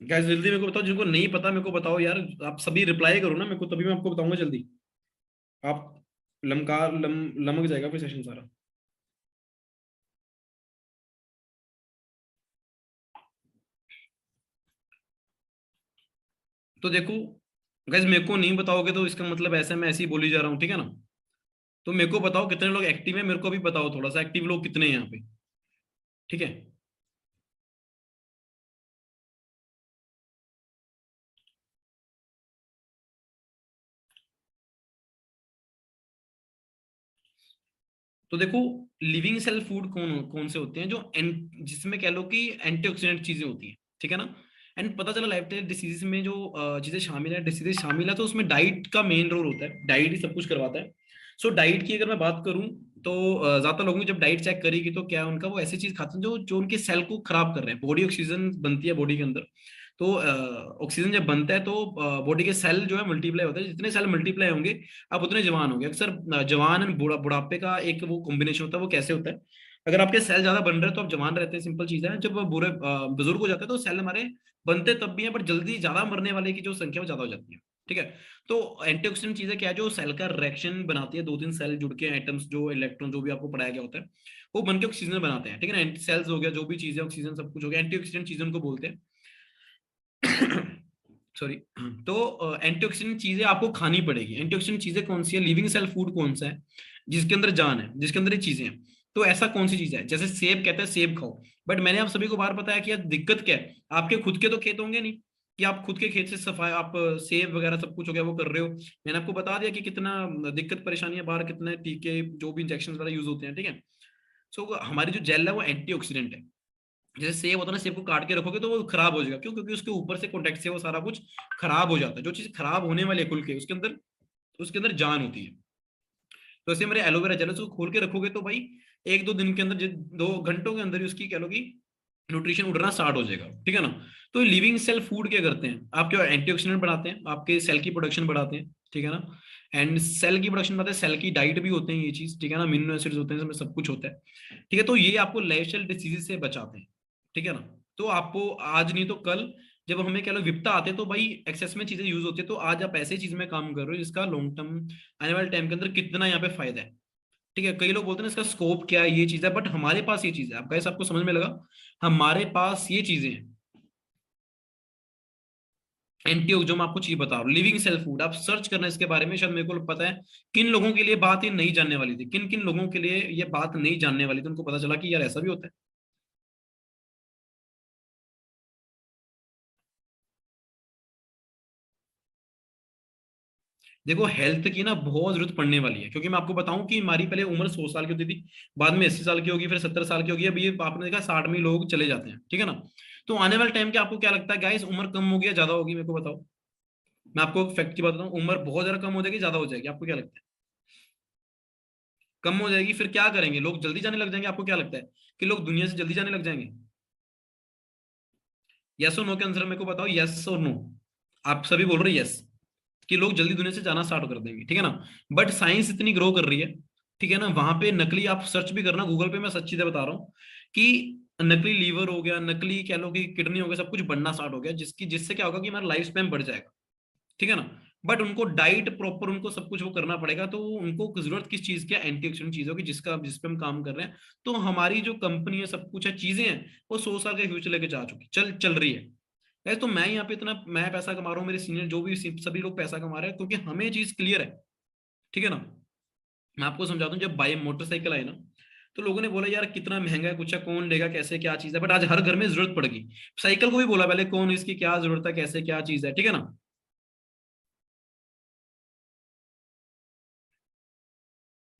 गैस जल्दी मेरे को बताओ, जिनको नहीं पता मेरे को बताओ यार, आप सभी रिप्लाई करो ना मेरे को, तभी मैं आपको बताऊंगा जल्दी। आप लमक जाएगा फिर सेशन सारा। तो देखो गैस, मेरे को नहीं बताओगे तो इसका मतलब ऐसा मैं ऐसे ही बोली जा रहा हूँ, ठीक है ना। तो मेरे को बताओ कितने लोग एक्टिव है, मेरे को भी बताओ थोड़ा सा, एक्टिव लोग कितने हैं यहाँ पे, ठीक है। तो देखो, लिविंग सेल फूड कौन कौन से होते हैं, जो जिसमें कह लो कि एंटीऑक्सीडेंट चीजें होती हैं, ठीक है ना। एंड पता चला लाइफस्टाइल डिसीजेस में जो चीजें शामिल है, डिसीजेस शामिल है, तो उसमें डाइट का मेन रोल होता है, डाइट ही सब कुछ करवाता है। डाइट की अगर मैं बात करूं तो ज्यादातर लोगों की जब डाइट चेक करेगी तो क्या है उनका, वो ऐसी चीज खाते हैं जो जो उनके सेल को खराब कर रहे हैं। बॉडी ऑक्सीजन बनती है बॉडी के अंदर, तो ऑक्सीजन जब बनता है तो बॉडी के सेल जो है मल्टीप्लाई होता है, जितने सेल मल्टीप्लाई होंगे आप उतने जवान होंगे। अक्सर जवान एंड बुढ़ापे का एक वो कॉम्बिनेशन होता है। वो कैसे होता है? अगर आपके सेल ज्यादा बन रहे हैं तो आप जवान रहते हैं, सिंपल चीज है। जब बुरे बुजुर्ग हो जाते हैं तो सेल हमारे बनते तब भी हैं, पर जल्दी ज्यादा मरने वाले की जो संख्या वो ज्यादा हो जाती है, ठीक है। तो एंटीऑक्सीडेंट चीजें क्या है, जो सेल का रिएक्शन बनाती है, दो तीन सेल जुड़ के एटम्स, जो इलेक्ट्रॉन जो भी आपको पढ़ाया गया होता है, वो बन के ऑक्सीजन बनाते हैं, ठीक है ना। सेल्स हो गया, जो भी चीजें ऑक्सीजन सब कुछ हो गया, एंटीऑक्सीडेंट चीजें उनको बोलते हैं। सॉरी। तो एंटीऑक्सीडेंट चीजें आपको खानी पड़ेगी। एंटीऑक्सीडेंट चीजें कौन सी है? लिविंग सेल फूड कौन सा है जिसके अंदर जान है, जिसके अंदर ये चीजें हैं? तो ऐसा कौन सी चीज है? जैसे सेब कहते हैं सेब खाओ, बट मैंने आप सभी को बार बताया कि यार दिक्कत क्या है, आपके खुद के तो खेत होंगे नहीं कि आप खुद के खेत से सफाई, आप सेब वगैरह सब कुछ हो गया वो कर रहे हो। मैंने आपको बता दिया कि कितना दिक्कत परेशानी है, बाहर कितने टीके जो भी इंजेक्शन वगैरह यूज होते हैं, ठीक है। हमारी जो जेल है वो एंटीऑक्सीडेंट है। जैसे सेब होता है ना, सेब को काट के रखोगे तो वो खराब हो जाएगा, क्यों? क्योंकि उसके ऊपर से कॉन्टेक्ट से वो सारा कुछ खराब हो जाता है। जो चीज खराब होने वाली है खुल के, उसके अंदर जान होती है। तो ऐसे मेरे एलोवेरा जेल को खोल के रखोगे तो भाई 1-2 दिन के अंदर, 2 घंटों के अंदर ही उसकी कह लो कि न्यूट्रिशन उड़ना स्टार्ट हो जाएगा, ठीक है ना। तो लिविंग सेल फूड क्या करते हैं, आपके एंटीऑक्सीडेंट बढ़ाते हैं, आपके सेल की प्रोडक्शन बढ़ाते हैं, ठीक है ना। एंड सेल की प्रोडक्शन बढ़ाते हैं, सेल की डाइट भी होते हैं ये चीज, ठीक है ना। अमीनो एसिड्स होते हैं, इसमें सब कुछ होता है, ठीक है। तो ये आपको लाइफस्टाइल डिसीजेज से बचाते हैं, ठीक है ना। तो आपको आज नहीं तो कल जब हमें कह लो विपता आते तो भाई एक्सेस में चीजें यूज होती है। तो आज आप ऐसी चीज में काम कर रहे हो जिसका लॉन्ग टर्म आने वाले टाइम के अंदर कितना यहाँ पे फायदा है। ठीक है, कई लोग बोलते हैं इसका स्कोप क्या है, ये चीज है, बट हमारे पास ये चीज है। आप गाइस आपको समझ में लगा, हमारे पास ये चीजें हैं। एंटीओ जो मैं आपको चीज बता रहा हूँ, लिविंग सेल फूड, आप सर्च करना इसके बारे में। शायद मेरे को पता है किन लोगों के लिए बात ये नहीं जानने वाली थी, किन किन लोगों के लिए ये बात नहीं जानने वाली थी, उनको पता चला कि यार ऐसा भी होता है। देखो हेल्थ की ना बहुत जरूरत पड़ने वाली है, क्योंकि मैं आपको बताऊं कि हमारी पहले उम्र 100 साल की होती थी, बाद में 80 साल की होगी, फिर 70 साल की होगी, अब ये आपने देखा 60 में लोग चले जाते हैं। ठीक है ना, तो आने वाले टाइम के आपको क्या लगता है गाइस, उम्र कम होगी या ज्यादा होगी, मेरे को बताओ। मैं आपको फैक्ट की बात बताऊं, उम्र बहुत ज्यादा कम हो जाएगी, ज्यादा हो जाएगी, आपको क्या लगता है? कम हो जाएगी। फिर क्या करेंगे लोग, जल्दी जाने लग जाएंगे? आपको क्या लगता है कि लोग दुनिया से जल्दी जाने लग जाएंगे? यस और नो के आंसर मेरे को बताओ, यस और नो। आप सभी बोल रहे हो यस, कि लोग जल्दी दुनिया से जाना स्टार्ट कर देंगे। ठीक है ना, बट साइंस इतनी ग्रो कर रही है, ठीक है ना, वहां पे नकली, आप सर्च भी करना गूगल पे, मैं सच्ची चीजें बता रहा हूँ कि नकली लीवर हो गया, नकली कह लो कि किडनी हो गया, सब कुछ बनना स्टार्ट हो गया, जिससे क्या होगा कि हमारा लाइफ स्पैन बढ़ जाएगा। ठीक है ना, बट उनको डाइट प्रॉपर, उनको सब कुछ वो करना पड़ेगा। तो उनको जरूरत किस चीज की? एंटीऑक्सीडेंट चीजों की, जिस पे हम काम कर रहे हैं। तो हमारी जो कंपनी है, सब कुछ है, चीजें हैं, वो 100 साल के फ्यूचर लेके जा चुकी, चल रही है। गाइस तो मैं यहाँ पे इतना मैं पैसा कमा रहा हूँ, मेरे सीनियर जो भी सभी लोग पैसा कमा रहे हैं, क्योंकि हमें चीज क्लियर है। ठीक है ना, मैं आपको समझाता हूँ, जब बाइक मोटरसाइकिल आई ना, तो लोगों ने बोला यार कितना महंगा है, कुछ है, कौन लेगा, कैसे क्या चीज है, बट आज हर घर में जरूरत पड़ गई। साइकिल को भी बोला पहले, कौन इसकी क्या जरूरत है, कैसे क्या चीज है। ठीक है ना,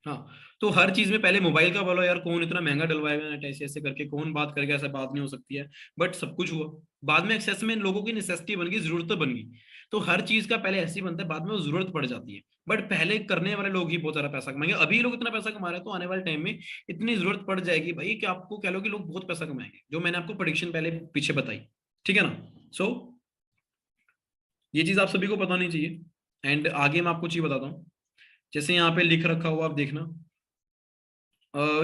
हाँ, तो हर चीज में पहले मोबाइल का बोलो यार, कौन इतना महंगा डलवाएगा नेट, ऐसे ऐसे करके कौन बात करके, ऐसा बात नहीं हो सकती है। बट सब कुछ हुआ, बाद में एक्सेस में लोगों की नेसेसिटी बन गई, जरूरत बन गई। तो हर चीज का पहले ऐसे ही बनता है, बाद में वो जरूरत पड़ जाती है। बट पहले करने वाले लोग ही बहुत सारा पैसा कमाएंगे। अभी लोग इतना पैसा कमा रहे हैं, तो आने वाले टाइम में इतनी जरूरत पड़ जाएगी भाई कि आपको कह लो कि लोग बहुत पैसा कमाएंगे, जो मैंने आपको प्रेडिक्शन पहले पीछे बताई। ठीक है ना, सो ये चीज आप सभी को पता नहीं चाहिए। एंड आगे मैं आपको चीज बताता हूँ, जैसे यहाँ पे लिख रखा हुआ, आप देखना,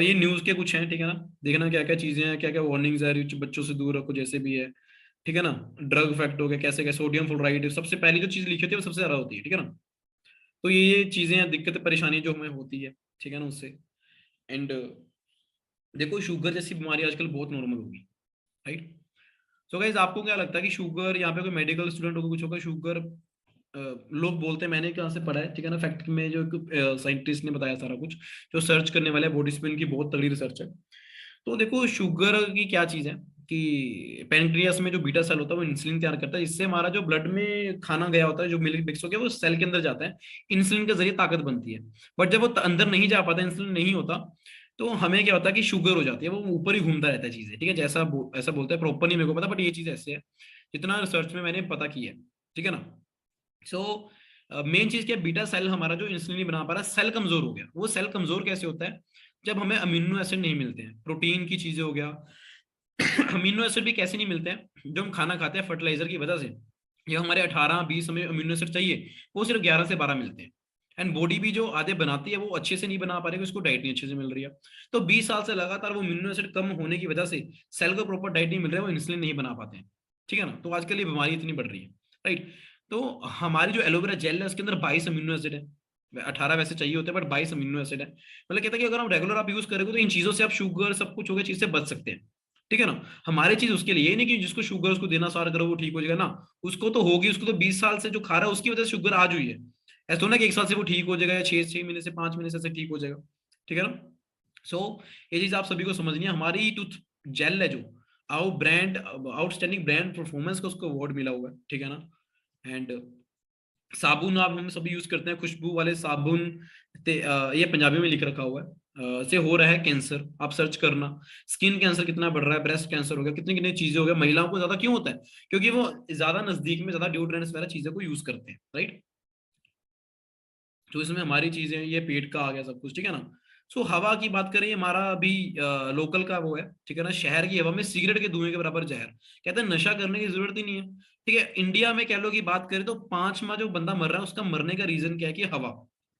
ये न्यूज के कुछ हैं। ठीक है ना, देखना क्या क्या चीजें हैं, क्या क्या वार्निंग्स है, बच्चों से दूर रखो जैसे भी है। ठीक है ना, ड्रग इफेक्ट हो गया, कैसे कैसे, सोडियम फ्लोराइड सबसे पहली जो चीज लिखी होती है वो सबसे ज्यादा होती है। ठीक है ना, तो ये चीजें हैं, दिक्कत परेशानी जो हमें होती है। ठीक है ना, उससे। एंड देखो शुगर जैसी बीमारी आजकल बहुत नॉर्मल होगी, राइट। सो गाइस आपको क्या लगता है कि शुगर, यहाँ पे कोई मेडिकल स्टूडेंट होगा, कुछ होगा, शुगर लोग बोलते हैं, मैंने कहाँ से पढ़ा है, ठीक है ना, फैक्ट में जो साइंटिस्ट ने बताया सारा कुछ, जो सर्च करने वाले बॉडी स्पिन की बहुत तगड़ी रिसर्च है। तो देखो शुगर की क्या चीज है कि पेनक्रियास में जो बीटा सेल होता है वो इंसुलिन तैयार करता है, इससे हमारा जो ब्लड में खाना गया होता है, जो मिल्क मिक्स हो गया, वो सेल के अंदर जाता है, इंसुलिन के जरिए ताकत बनती है। बट जब वो अंदर नहीं जा पाता, इंसुलिन नहीं होता, तो हमें क्या होता है कि शुगर हो जाती है, वो ऊपर ही घूमता रहता है चीजें। ठीक है, जैसा ऐसा बोलता है, प्रॉपर नहीं मेरे को पता, बट ये चीज ऐसे है जितना रिसर्च में मैंने पता की है। ठीक है ना, सो मेन चीज क्या है, बीटा सेल हमारा जो इंसुलिन नहीं बना पा रहा, सेल कमजोर हो गया। वो सेल कमजोर कैसे होता है? जब हमें अमीनो एसिड नहीं मिलते हैं, प्रोटीन की चीजें हो गया, अमीनो एसिड भी कैसे नहीं मिलते हैं, जो हम खाना खाते हैं फर्टिलाइजर की वजह से, ये हमारे 18-20 हमें अमीनो एसिड चाहिए, वो सिर्फ 11 से 12 मिलते हैं। एंड बॉडी भी जो आधे बनाती है वो अच्छे से नहीं बना पा रही, उसको डाइट नहीं अच्छे से मिल रही है। तो 20 साल से लगातार वो अमीनो एसिड कम होने की वजह से सेल को प्रॉपर डाइट नहीं मिल रहा है, वो इंसुलिन नहीं बना पाते हैं। ठीक है ना, तो आजकल ये बीमारी इतनी बढ़ रही है, राइट। तो हमारी जो एलोवेरा जेल है उसके अंदर 22 अमीनो एसिड है, 18 वैसे चाहिए होते हैं, बट 22 अमीनो एसिड है। मतलब कहता है कि अगर हम रेगुलर आप यूज करेंगे तो इन चीजों से आप शुगर सब कुछ हो गया चीज से बच सकते हैं। ठीक है ना, हमारी चीज उसके लिए, ये नहीं कि जिसको शुगर उसको देना स्टार्ट करो वो ठीक हो जाएगा ना, उसको तो होगी, उसको तो 20 साल से जो खा रहा है उसकी वजह से शुगर आज हुई है। ऐसा ना कि 1 साल से वो ठीक हो जाएगा, या 6 महीने से 5 महीने से ठीक हो जाएगा। ठीक है ना, सो ये चीज आप सभी को समझनी है। हमारी टूथ जेल है जो आउटस्टैंडिंग ब्रांड परफॉर्मेंस का उसको अवार्ड मिला हुआ है। ठीक है ना, एंड साबुन आप हम सभी यूज करते हैं, खुशबू वाले साबुन, ये पंजाबी में लिख रखा हुआ है, से हो रहा है कैंसर, आप सर्च करना, स्किन कैंसर कितना बढ़ रहा है, ब्रेस्ट कैंसर हो गया, कितनी कितनी चीजें हो गया। महिलाओं को ज्यादा क्यों होता है? क्योंकि वो ज्यादा नजदीक में ज्यादा डिओड्रेंट्स वगैरह चीजों को यूज करते हैं, राइट। तो इसमें हमारी चीजें, ये पेट का आ गया सब कुछ। ठीक है ना, सो हवा की बात करें, हमारा अभी लोकल का वो है, ठीक है ना, शहर की हवा में सिगरेट के धुएं के बराबर जहर, कहते हैं नशा करने की जरूरत ही नहीं है। ठीक है, इंडिया में कह लो की बात करें तो 5वां जो बंदा मर रहा है उसका मरने का रीजन क्या है कि हवा,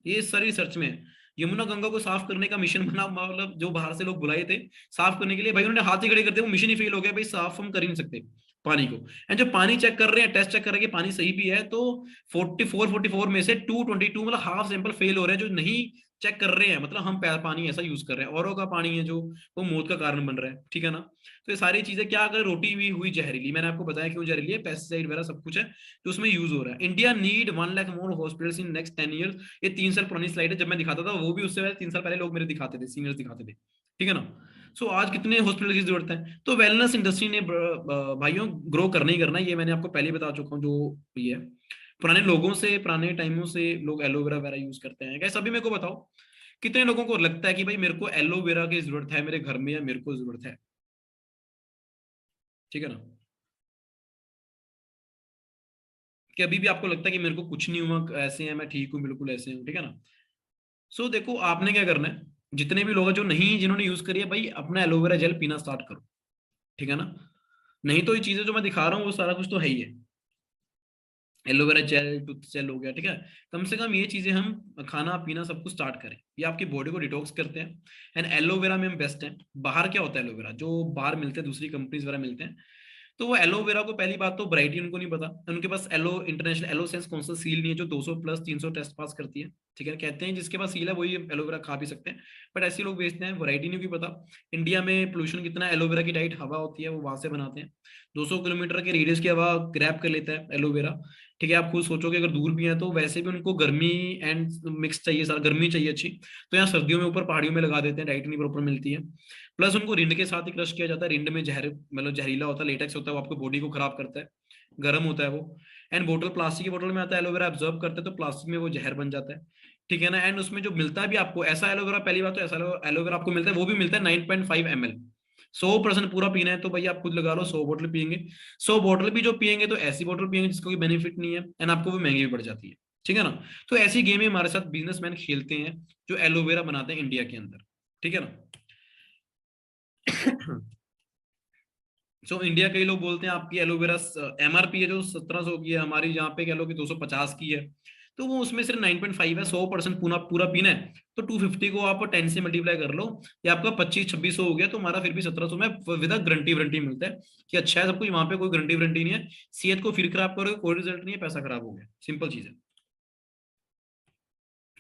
ये सारी रिसर्च में है। यमुना गंगा को साफ करने का मिशन बना, मतलब जो बाहर से लोग बुलाए थे साफ करने के लिए, भाई उन्होंने हाथ ही खड़े कर दिया, वो मिशन ही फेल हो गया, भाई साफ हम कर ही नहीं सकते पानी को। एंड जो पानी चेक कर रहे हैं, टेस्ट चेक कर रहे हैं कि पानी सही भी है, तो 44 में से 222 मतलब हाफ सैंपल फेल हो रहे हैं जो नहीं चेक कर रहे हैं, मतलब हम पानी ऐसा यूज कर रहे हैं, औरों का पानी है जो वो मौत का कारण बन रहा है, ठीक है ना। तो ये सारी चीजें क्या, अगर रोटी भी हुई जहरीली, मैंने आपको बताया क्यों जहरीली है, पेस्टिसाइड वगैरह सब कुछ है जो उसमें यूज हो रहा है। India need 1 lakh more hospitals in next 10 years. ये 3 साल पुरानी स्लाइड है, जब मैं दिखाता था वो भी उससे पहले 3 साल पहले लोग मेरे दिखाते थे, सीनियर्स दिखाते थे, ठीक है ना। सो आज कितने हॉस्पिटल की जरूरत है, तो वेलनेस इंडस्ट्री ने भाइयों ग्रो करना ही करना, ये मैंने आपको पहले ही बता चुका हूँ। जो ये पुराने लोगों से, पुराने टाइमों से लोग एलोवेरा वगैरह यूज करते हैं। कैसे अभी मेरे को बताओ कितने लोगों को लगता है कि भाई मेरे को एलोवेरा की जरूरत है मेरे घर में, या मेरे को जरूरत है, ठीक है ना, कि अभी भी आपको लगता है कि मेरे को कुछ नहीं हुआ, ऐसे है मैं ठीक हूँ, बिल्कुल ऐसे हूँ, ठीक है ना। सो देखो आपने क्या करना है, जितने भी लोग हैं जो नहीं, जिन्होंने यूज करी है, भाई अपना एलोवेरा जेल पीना स्टार्ट करो, ठीक है ना। नहीं तो ये चीजें जो मैं दिखा रहा हूँ वो सारा कुछ तो है ही है, एलोवेरा जेल, टूथ जेल हो गया, ठीक है। कम से कम ये चीजें हम खाना पीना सब कुछ स्टार्ट करें, ये आपकी बॉडी को डिटॉक्स करते हैं। एंड एलोवेरा में हम बेस्ट है। बाहर क्या होता है एलोवेरा, जो बाहर मिलते हैं दूसरी कंपनीज वगैरह मिलते हैं, तो वो एलोवेरा को पहली बात तो वैरायटी उनको नहीं पता, उनके पास एलो इंटरनेशनल एलो सेंस कौन सा सील नहीं है जो 200 प्लस 300 टेस्ट पास करती है, ठीक है। कहते हैं जिसके पास सील है वही एलोवेरा खा भी सकते हैं, बट ऐसे लोग बेचते हैं, वैरायटी नहीं की पता। इंडिया में पोल्यूशन कितना है, एलोवेरा की डाइट हवा होती है, वो वहां से बनाते हैं, 200 किलोमीटर के रेडियस की हवा ग्रैब कर लेता है एलोवेरा, ठीक है। आप खुद सोचोगे अगर दूर भी है तो वैसे भी उनको गर्मी एंड मिक्स चाहिए, सारा गर्मी चाहिए अच्छी, तो यहाँ सर्दियों में ऊपर पहाड़ियों में लगा देते हैं, डाइट नहीं प्रॉपर मिलती है। प्लस उनको रिंड के साथ ही क्रश किया जाता है, रिंड में जहर मतलब जहरीला होता है, लेटेक्स होता है, वो आपको बॉडी को खराब करता है, गर्म होता है वो। एंड बोतल प्लास्टिक की बोतल में आता है, एलोवेरा एब्जॉर्ब करते हैं तो प्लास्टिक में वो जहर बन जाता है, ठीक है ना। एंड उसमें जो मिलता है भी आपको ऐसा एलोवेरा, पहली बात तो ऐसा एलोवेरा आपको मिलता है, वो भी मिलता है 9.5 ml, 100% पूरा पीना है तो भाई आप खुद लगा लो 100 बोतल पियेंगे। 100 बोतल भी जो पियेंगे तो ऐसी बोतल पियेंगे जिसको कोई बेनिफिट नहीं है, एंड आपको वो महंगी भी पड़ जाती है, ठीक है ना। तो ऐसी गेम हमारे साथ बिजनेसमैन खेलते हैं जो एलोवेरा बनाते हैं इंडिया के अंदर, ठीक है ना। सो इंडिया कई लोग बोलते हैं आपकी एलोवेरा एमआरपी है जो 1700 की है, हमारी यहाँ पे कह लो कि 250 की है, तो वो उसमें सिर्फ 9.5 है, 100% पूरा पूरा पीना है, तो 250 को आप 10 से मल्टीप्लाई कर लो, ये आपका 2500-2600 हो गया, तो हमारा फिर भी 1700 में विद गारंटी वारंटी मिलता है कि अच्छा है सब कुछ, वहां पे कोई गारंटी वारंटी नहीं है, सेहत को फिर खराब करोगे कोई रिजल्ट नहीं है, पैसा खराब हो गया, सिंपल चीज है,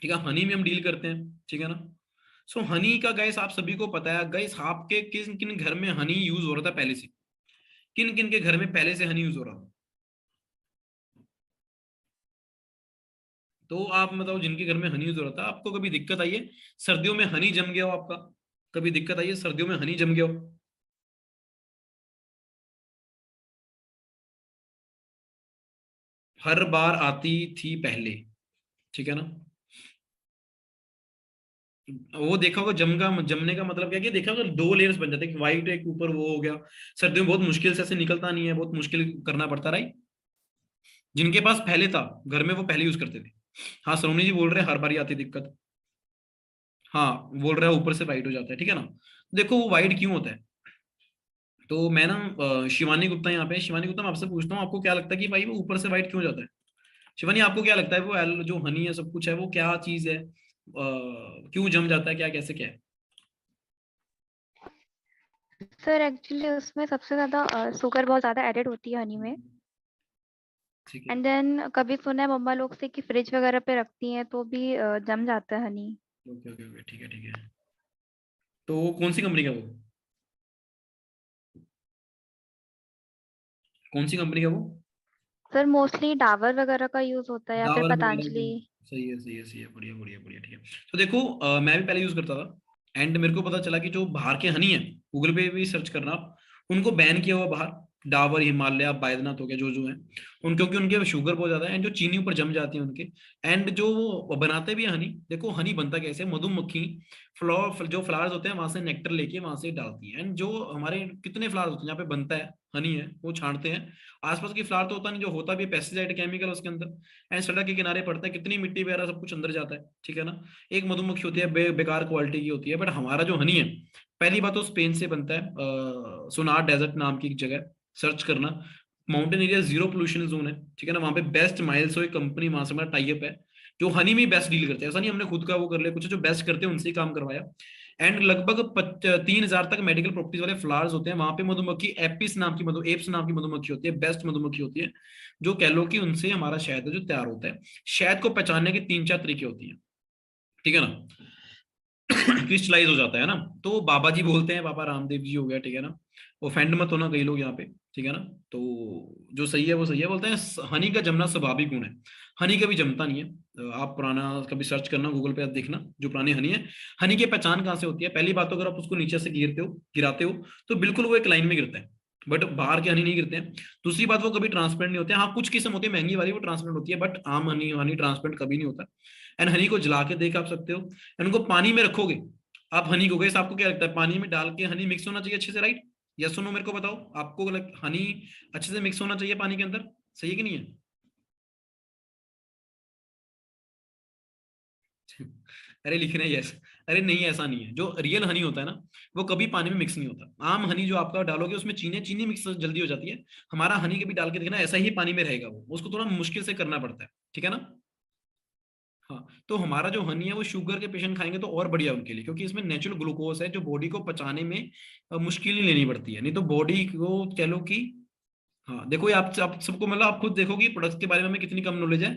ठीक है। हनी में हम डील करते हैं, ठीक है ना। सो हनी का गाइस आप सभी को पता है गाइस, आपके किन किन घर में हनी यूज हो रहा था पहले से, किन किन के घर में पहले से हनी यूज हो रहा था, तो आप बताओ जिनके घर में हनी यूज हो रहा था, आपको कभी दिक्कत आई है सर्दियों में हनी जम गया हो आपका, कभी दिक्कत आई है सर्दियों में हनी जम गया हो। हर बार आती थी पहले, ठीक है ना। वो देखा होगा जमने का मतलब क्या कि देखा होगा 2 लेयर्स बन जाते हैं, एक व्हाइट एक ऊपर वो हो गया, सर्दियों में बहुत मुश्किल से ऐसे निकलता नहीं है, बहुत मुश्किल करना पड़ता, राइट। जिनके पास पहले था घर में वो पहले यूज करते थे। हाँ सलोनी जी बोल रहे हैं हर बार आती दिक्कत, हाँ बोल रहा है ऊपर से वाइट हो जाता है, ठीक है ना। देखो वो वाइट क्यों होता है, तो मैं ना शिवानी गुप्ता यहाँ पे, शिवानी गुप्ता मैं आपसे पूछता हूँ आपको क्या लगता है कि भाई वो ऊपर से वाइट क्यों हो जाता है। शिवानी आपको क्या लगता है वो जो हनी है सब कुछ है वो क्या चीज है, क्यों जम जाता है, क्या कैसे क्या है। सर एक्चुअली उसमें सबसे ज्यादा शुगर बहुत ज्यादा एडेड होती है हनी में। ठीक है, एंड देन कभी सुना है मम्मा लोग से कि फ्रिज वगैरह पे रखती हैं तो भी जम जाता है हनी। ओके ओके ओके, ठीक है ठीक है। तो कौन सी कंपनी का वो, कौन सी कंपनी का वो, सर मोस्टली डाबर वगैरह का यूज होता है या फिर डाबर वगैरह पतंजलि। का। सही है सही है सही है, बढ़िया बढ़िया बढ़िया, ठीक है। तो देखो मैं भी पहले यूज करता था, एंड मेरे को पता चला कि जो बाहर के हनी है, गूगल पे भी सर्च करना आप, उनको बैन किया हुआ बाहर, डाबर हिमालय बैद्यनाथ हो गया जो है उन, क्योंकि उनके शुगर बहुत ज्यादा है एंड जो चीनी ऊपर जम जाती है उनके। एंड जो वो बनाते भी है हनी, देखो हनी बनता कैसे, मधुमक्खी फ्लावर जो फ्लावर्स होते हैं वहां से नेक्टर लेके वहां से डालती है, एंड जो हमारे कितने फ्लावर्स होते हैं जहाँ पे बनता है हनी है वो छांटते हैं, आसपास की फ्लावर तो होता नहीं, जो होता भी पेस्टिसाइड केमिकल उसके अंदर, एंड सड़क के किनारे पड़ता है, कितनी मिट्टी वगैरह सब कुछ अंदर जाता है, ठीक है ना। एक मधुमक्खी होती है बेकार क्वालिटी की होती है, बट हमारा जो हनी है पहली बात तो स्पेन से बनता है, सोनार डेजर्ट नाम की एक जगह, सर्च करना, माउंटेन एरिया 0 पोल्यूशन जोन है, ठीक है ना, वहां पे बेस्ट माइल्स हो एक कंपनी वहां से हमारा टाई अप है, जो हनी में बेस्ट डील करते हैं, ऐसा नहीं हमने खुद का वो कर लिया कुछ, जो बेस्ट करते हैं उनसे ही काम करवाया। एंड लगभग 3000 तक मेडिकल प्रॉपर्टीज वाले फ्लावर्स होते हैं वहां पे। मधुमक्खी एपिस नाम की एप्स नाम की मधुमक्खी होती है, बेस्ट मधुमक्खी होती है, जो कह लो कि उनसे हमारा शहद है जो तैयार होता है। शहद को पहचानने के 3-4 तरीके होती हैं, ठीक है ना। क्रिस्टलाइज हो जाता है ना, तो बाबा जी बोलते हैं, बाबा रामदेव जी हो गया, ठीक है ना, ऑफेंड मत होना कई लोग यहाँ पे, ठीक है ना। तो जो सही है वो सही है, बोलते हैं हनी का जमना स्वाभाविक गुण है। हनी कभी जमता नहीं है। आप पुराना कभी सर्च करना गूगल पे, आप देखना जो पुरानी हनी है, हनी की पहचान कहाँ से होती है। पहली बात तो अगर आप उसको नीचे से गिराते हो तो बिल्कुल वो एक लाइन में गिरता है, बट बाहर के हनी नहीं गिरते हैं। दूसरी बात, वो कभी ट्रांसपेरेंट नहीं होते हैं। हाँ, कुछ किस्म होती है महंगी वाली, वो ट्रांसपेरेंट होती है, बट आम हनी हनी ट्रांसपेरेंट कभी नहीं होता। एंड हनी को जला के देख आप सकते हो, एंड उनको पानी में रखोगे आप हनी को, गैस आपको क्या लगता है, पानी में डाल के हनी मिक्स होना चाहिए अच्छे से, राइट? यस सुनो मेरे को बताओ, आपको हनी अच्छे से मिक्स होना चाहिए पानी के अंदर, सही है कि नहीं है? अरे लिख रहे हैं यस। अरे नहीं, ऐसा नहीं है। जो रियल हनी होता है ना, वो कभी पानी में मिक्स नहीं होता। आम हनी जो आपका डालोगे उसमें चीनी चीनी मिक्स जल्दी हो जाती है। हमारा हनी कभी डाल के देखना, ऐसा ही पानी में रहेगा, वो उसको थोड़ा मुश्किल से करना पड़ता है, ठीक है ना। हाँ, तो हमारा जो हनी है वो शुगर के पेशेंट खाएंगे तो और बढ़िया उनके लिए, क्योंकि इसमें नेचुरल ग्लूकोज है जो बॉडी को पचाने में मुश्किल नहीं लेनी पड़ती है। नहीं तो बॉडी को कह लो कि, हाँ देखो ये आप सबको मतलब आप खुद देखो कि प्रोडक्ट्स के बारे में हमें कितनी कम नॉलेज है।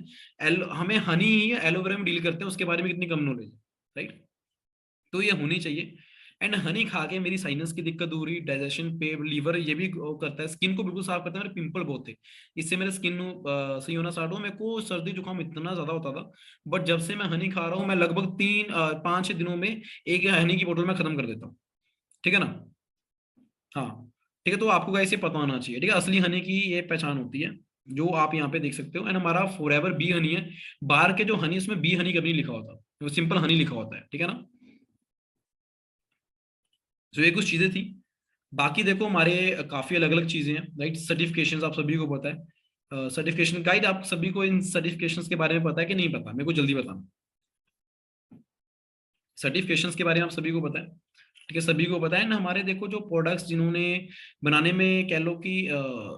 हमें हनी ही एलोवेरा में डील करते हैं, उसके बारे में कितनी कम नॉलेज है, राइट? तो ये होनी चाहिए। एंड हनी खा के मेरी साइनस की दिक्कत दूर हुई, डाइजेशन पे, लीवर ये भी करता है, स्किन को बिल्कुल साफ करता है। मेरे पिंपल बहुत थे, इससे मेरे स्किन सही होना स्टार्ट हुआ। मेरे को सर्दी जुकाम इतना ज्यादा होता था, बट जब से मैं हनी खा रहा हूँ, मैं लगभग 5-6 दिनों में एक हनी की बोतल में खत्म कर देता हूँ, ठीक है ना। हाँ, ठीक है, तो आपको ऐसे पता होना चाहिए, ठीक है, असली हनी की ये पहचान होती है जो आप यहाँ पे देख सकते हो। एंड हमारा फॉरएवर बी हनी है। बाहर के जो हनी, उसमें बी हनी कभी नहीं लिखा होता, वो सिंपल हनी लिखा होता है, ठीक है ना। तो ये कुछ चीजें थी। बाकी देखो हमारे काफी अलग अलग चीजें हैं, राइट। सर्टिफिकेशंस आप सभी को पता है, सर्टिफिकेशन गाइड आप सभी को इन सर्टिफिकेशंस के बारे में पता है कि नहीं पता, मेरे को जल्दी बताना। सर्टिफिकेशंस के बारे में आप सभी को पता है, ठीक है, सभी को पता है ना। हमारे देखो जो प्रोडक्ट्स जिन्होंने बनाने में कह लो कि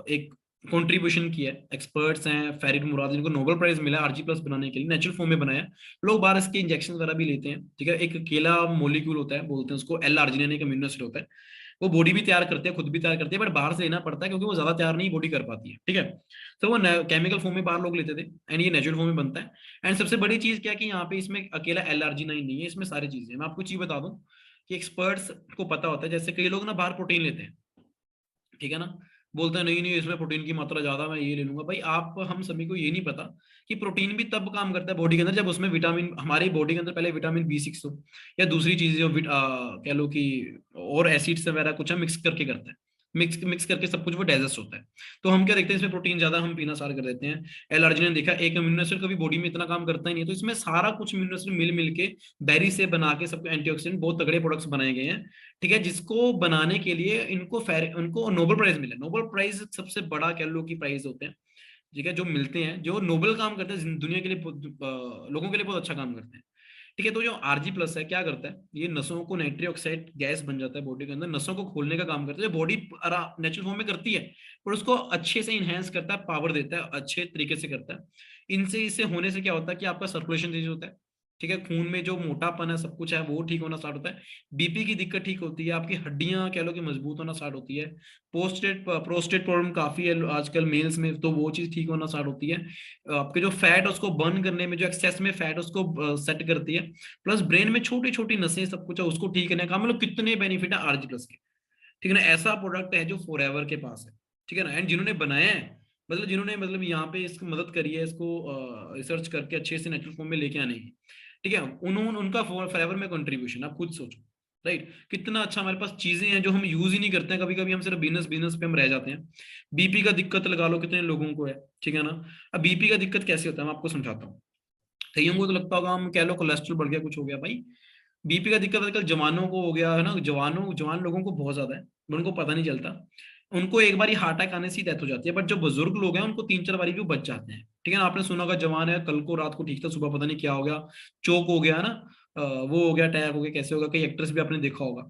एक कंट्रीब्यूशन किया है, एक्सपर्ट्स हैं फरीद मुराद, जिनको नोबेल प्राइज मिला आरजी प्लस बनाने के लिए, नेचुरल फॉर्म में बनाया। लोग बाहर इसके इंजेक्शन वगैरह भी लेते हैं, ठीक है। एक केला मोलिक्यूल होता है, बोलते हैं उसको एल आर्जिनिन, एक अमीनो एसिड होता है, वो बॉडी भी तैयार करते हैं, खुद भी तैयार करते हैं, बट बाहर से लेना पड़ता है क्योंकि वो ज्यादा तैयार नहीं बॉडी कर पाती है, ठीक है। तो वो केमिकल फॉर्म में बाहर लोग लेते थे, एंड ये नेचुरल फॉर्म में बनता है। एंड सबसे बड़ी चीज क्या है कि यहाँ पे इसमें अकेला एल आर्जिनाइन नहीं है, इसमें सारी चीजें। मैं आपको चीज बता दूं कि एक्सपर्ट्स को पता होता है, जैसे कई लोग ना बाहर प्रोटीन लेते हैं, ठीक है ना, बोलते हैं नहीं नहीं इसमें प्रोटीन की मात्रा ज्यादा, मैं ये ले लूंगा। भाई आप हम सभी को ये नहीं पता कि प्रोटीन भी तब काम करता है बॉडी के अंदर जब उसमें विटामिन, हमारी बॉडी के अंदर पहले विटामिन B6 हो, या दूसरी चीजें जो कह लो कि और एसिड्स वगैरह कुछ है, मिक्स करके करता है, मिक्स मिक्स करके सब कुछ वो डाइजेस्ट होता है। तो हम क्या देखते हैं, इसमें प्रोटीन ज्यादा, हम पीना स्टार्ट कर देते हैं। एल-आर्जिनिन ने देखा एक अमीनो एसिड कभी बॉडी में इतना काम करता ही नहीं है, तो इसमें सारा कुछ अमीनो एसिड मिल मिल के बेरी से बना के सबको एंटीऑक्सीडेंट बहुत तगड़े प्रोडक्ट्स बनाए गए हैं, ठीक है। जिसको बनाने के लिए उनको नोबेल प्राइज मिला। नोबेल प्राइज सबसे बड़ा कह लो कि प्राइज होते हैं, ठीक है, जो मिलते हैं, जो नोबेल काम करते हैं दुनिया के लिए, लोगों के लिए बहुत अच्छा काम करते हैं, ठीक है। तो जो आरजी प्लस है क्या करता है, ये नसों को नाइट्रिक ऑक्साइड गैस बन जाता है बॉडी के अंदर, नसों को खोलने का काम करता है, जो बॉडी नेचुरल फॉर्म में करती है, पर उसको अच्छे से इनहेंस करता है, पावर देता है, अच्छे तरीके से करता है। इनसे इससे होने से क्या होता है कि आपका सर्कुलेशन तेज होता है, ठीक है, खून में जो मोटापन है सब कुछ है वो ठीक होना स्टार्ट होता है, बीपी की दिक्कत ठीक होती है, आपकी हड्डियां कह लो कि मजबूत होना स्टार्ट होती है, प्रोस्टेट प्रॉब्लम काफी है आजकल मेल्स में, तो वो चीज ठीक होना स्टार्ट होती है। आपके जो फैट है उसको बर्न करने में, जो एक्सेस में फैट उसको सेट करती है, प्लस ब्रेन में छोटी छोटी नसें सब कुछ है उसको ठीक करने का, मतलब कितने बेनिफिट है आरजी प्लस के, ठीक है ना। ऐसा प्रोडक्ट है जो फॉरएवर के पास है, ठीक है ना। एंड जिन्होंने बनाया है, मतलब जिन्होंने मतलब यहाँ पे इसको मदद करी है, इसको रिसर्च करके अच्छे से नेचुरल फॉर्म में लेके आने की, ठीक है, उन्होंने उनका फॉरएवर में कंट्रीब्यूशन, आप खुद सोचो, राइट। कितना अच्छा हमारे पास चीजें हैं जो हम यूज ही नहीं करते हैं, कभी कभी हम सिर्फ बिजनेस बिजनेस पे हम रह जाते हैं। बीपी का दिक्कत लगा लो कितने लोगों को है, ठीक है ना। अब बीपी का दिक्कत कैसे होता है मैं आपको समझाता हूँ। कईयों को तो लगता होगा हम कह लो कोलेस्ट्रॉल बढ़ गया, कुछ हो गया, भाई बीपी का दिक्कत आजकल जवानों को हो गया है ना, जवान लोगों को बहुत ज्यादा है, उनको पता नहीं चलता। उनको एक बार हार्ट अटैक आने से डेथ हो जाती है, बट जो बुजुर्ग लोग हैं उनको 3-4 बारी भी वो बच जाते हैं, ठीक है ना। आपने सुना होगा जवान है कल को रात को ठीक था, सुबह पता नहीं क्या हो गया, चोक हो गया ना, वो हो गया, अटैक हो गया, कैसे होगा, कई एक्ट्रेस भी आपने देखा होगा।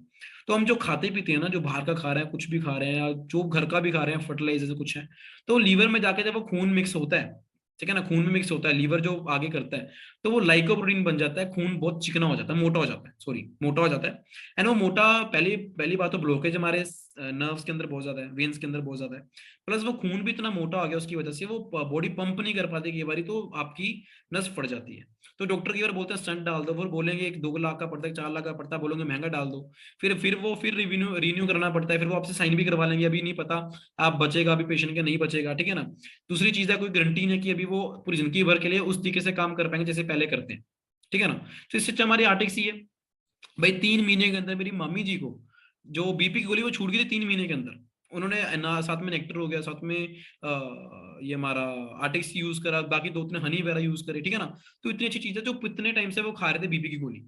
तो हम जो खाते पीते हैं ना, जो बाहर का खा रहे हैं, कुछ भी खा रहे हैं, या जो घर का भी खा रहे हैं, फर्टिलाइजर से कुछ है, तो लीवर में जाके जब वो खून मिक्स होता है, ठीक है ना, खून में मिक्स होता है, लीवर जो आगे करता है, तो वो लाइकोप्रोटीन बन जाता है, खून बहुत चिकना हो जाता है, मोटा हो जाता है, सॉरी मोटा हो जाता है। एंड वो मोटा, पहली पहली बात तो ब्लॉकेज हमारे नर्व्स के अंदर बहुत ज्यादा है, वेन्स के अंदर बहुत ज्यादा है, प्लस वो खून भी इतना मोटा हो गया उसकी वजह से वो बॉडी पंप नहीं कर पाती कई बार, तो आपकी नस फट जाती है। तो डॉक्टर कई बार बोलते हैं स्टंट डाल दो, फिर बोलेंगे 1-2 लाख का पड़ता है, 4 लाख का पड़ता है, बोलोगे महंगा डाल दो, फिर रिन्यू करना पड़ता है, फिर वो आपसे साइन भी करवा लेंगे, अभी नहीं पता आप बचेगा अभी पेशेंट के नहीं बचेगा, ठीक है ना। दूसरी चीज है, कोई गारंटी नहीं कि अभी वो पूरी जिंदगी भर के लिए उस तरीके से काम कर पाएंगे जैसे पहले करते हैं, ठीक है ना। तो इससे अच्छा हमारी आर्टिक्स ही है भाई, 3 महीने के अंदर मेरी मामी जी को जो बीपी की गोली वो छूट गई थी 3 महीने के अंदर, उन्होंने ना साथ में नेक्टर हो गया, साथ में ये हमारा आर्टिक्स यूज करा, बाकी 2-3 हनी वगैरह यूज करे, ठीक है ना। तो इतनी अच्छी चीज है जो इतने टाइम से वो खा रहे थे बीपी की गोली।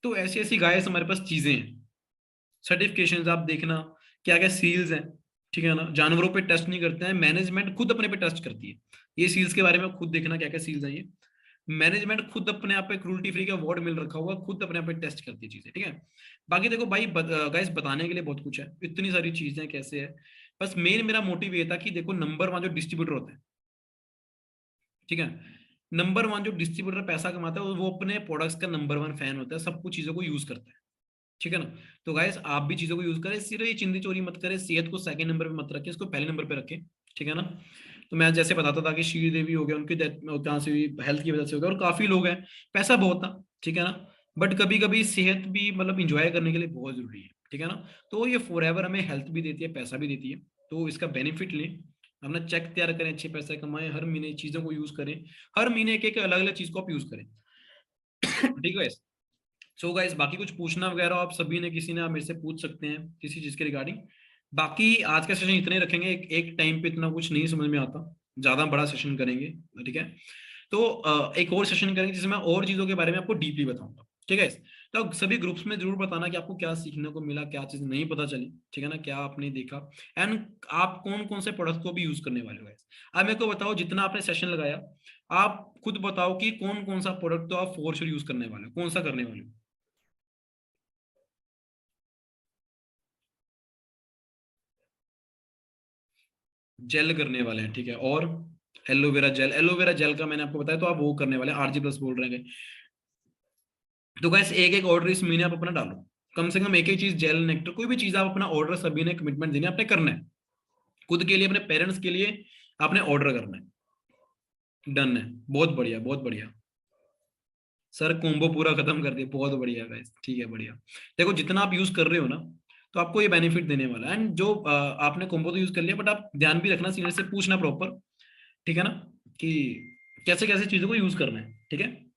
तो ऐसी ऐसी गाइस हमारे पास चीजें हैं, सर्टिफिकेशन आप देखना क्या क्या सील्स हैं, ठीक है ना। जानवरों पे टेस्ट नहीं करते हैं, मैनेजमेंट खुद अपने पे टेस्ट करती है, ये सील्स के बारे में खुद देखना क्या क्या सील्स हैं ये, मैनेजमेंट खुद अपने आप पे क्रूल्टी फ्री का अवार्ड मिल रखा हुआ, खुद अपने आप पे टेस्ट करती है चीजें, ठीक है। बाकी देखो भाई गाइस बताने के लिए बहुत कुछ है, इतनी सारी चीजें कैसे है, बस मेन मेरा मोटिव ये था कि देखो नंबर 1 जो डिस्ट्रीब्यूटर होता है, ठीक है, नंबर 1 जो डिस्ट्रीब्यूटर पैसा कमाता है वो अपने प्रोडक्ट्स का नंबर 1 फैन होता है, सब कुछ चीजों को यूज करता है, ठीक है ना। तो गाइस आप भी चीजों को यूज करें, सिर्फ ये चिंदी चोरी मत करें, सेहत को सेकंड नंबर पे मत रखें, इसको पहले नंबर पे रखें, ठीक है ना। तो मैं जैसे बताता था कि श्रीदेवी हो गया, उनकी डेथ कहाँ से हुई, हेल्थ की वजह से हो गया, और काफी लोग हैं, पैसा बहुत था, ठीक है ना, बट कभी कभी सेहत भी मतलब इंजॉय करने के लिए बहुत जरूरी है, ठीक है ना। तो ये फॉरएवर हमें हेल्थ भी देती है, पैसा भी देती है, तो इसका बेनिफिट लें, अपना चेक तैयार करें, अच्छे पैसे कमाएं, हर महीने चीजों को यूज करें, हर महीने एक एक अलग अलग चीज को आप यूज करें, ठीक है। सो गाइस बाकी कुछ पूछना वगैरह आप सभी ने किसी ने आप मेरे से पूछ सकते हैं किसी चीज के रिगार्डिंग। बाकी आज का सेशन इतने रखेंगे, एक टाइम पे इतना कुछ नहीं समझ में आता, ज्यादा बड़ा सेशन करेंगे, ठीक है। तो एक और सेशन करेंगे जिसमें मैं और चीजों के बारे में आपको डीपली बताऊंगा, ठीक है। तो सभी ग्रुप्स में जरूर बताना कि आपको क्या सीखने को मिला, क्या चीज नहीं पता चली, ठीक है ना, क्या आपने देखा, एंड आप कौन कौन से प्रोडक्ट को भी यूज करने वाले हो। अब मेरे को बताओ, जितना आपने सेशन लगाया आप खुद बताओ कि कौन कौन सा प्रोडक्ट तो आप फॉर श्योर यूज करने वाले हो, कौन सा करने वाले हो। जेल करने वाले हैं, ठीक है, और एलोवेरा जेल, एलोवेरा जेल का मैंने आपको बताया, तो आप वो करने वाले हैं, RG+ बोल रहे हैं। तो गैस एक एक ऑर्डर इस महीने आप अपना डालो, कम से कम एक एक चीज, जेल नेक्टर कोई भी चीज आप अपना ऑर्डर, सभी ने कमिटमेंट देनी है, आपने करना है, खुद के लिए अपने पेरेंट्स के लिए आपने ऑर्डर करना है, डन है, बहुत बढ़िया बहुत बढ़िया सर, कोम्बो पूरा खत्म कर दिया, बहुत बढ़िया गाइस, ठीक है बढ़िया। देखो जितना आप यूज कर रहे हो ना, तो आपको ये बेनिफिट देने वाला है, एंड जो आपने कोम्बो तो यूज कर लिया, बट आप ध्यान भी रखना, सीनियर से पूछना प्रॉपर, ठीक है ना, कि कैसे कैसे चीजों को यूज करना है, ठीक है।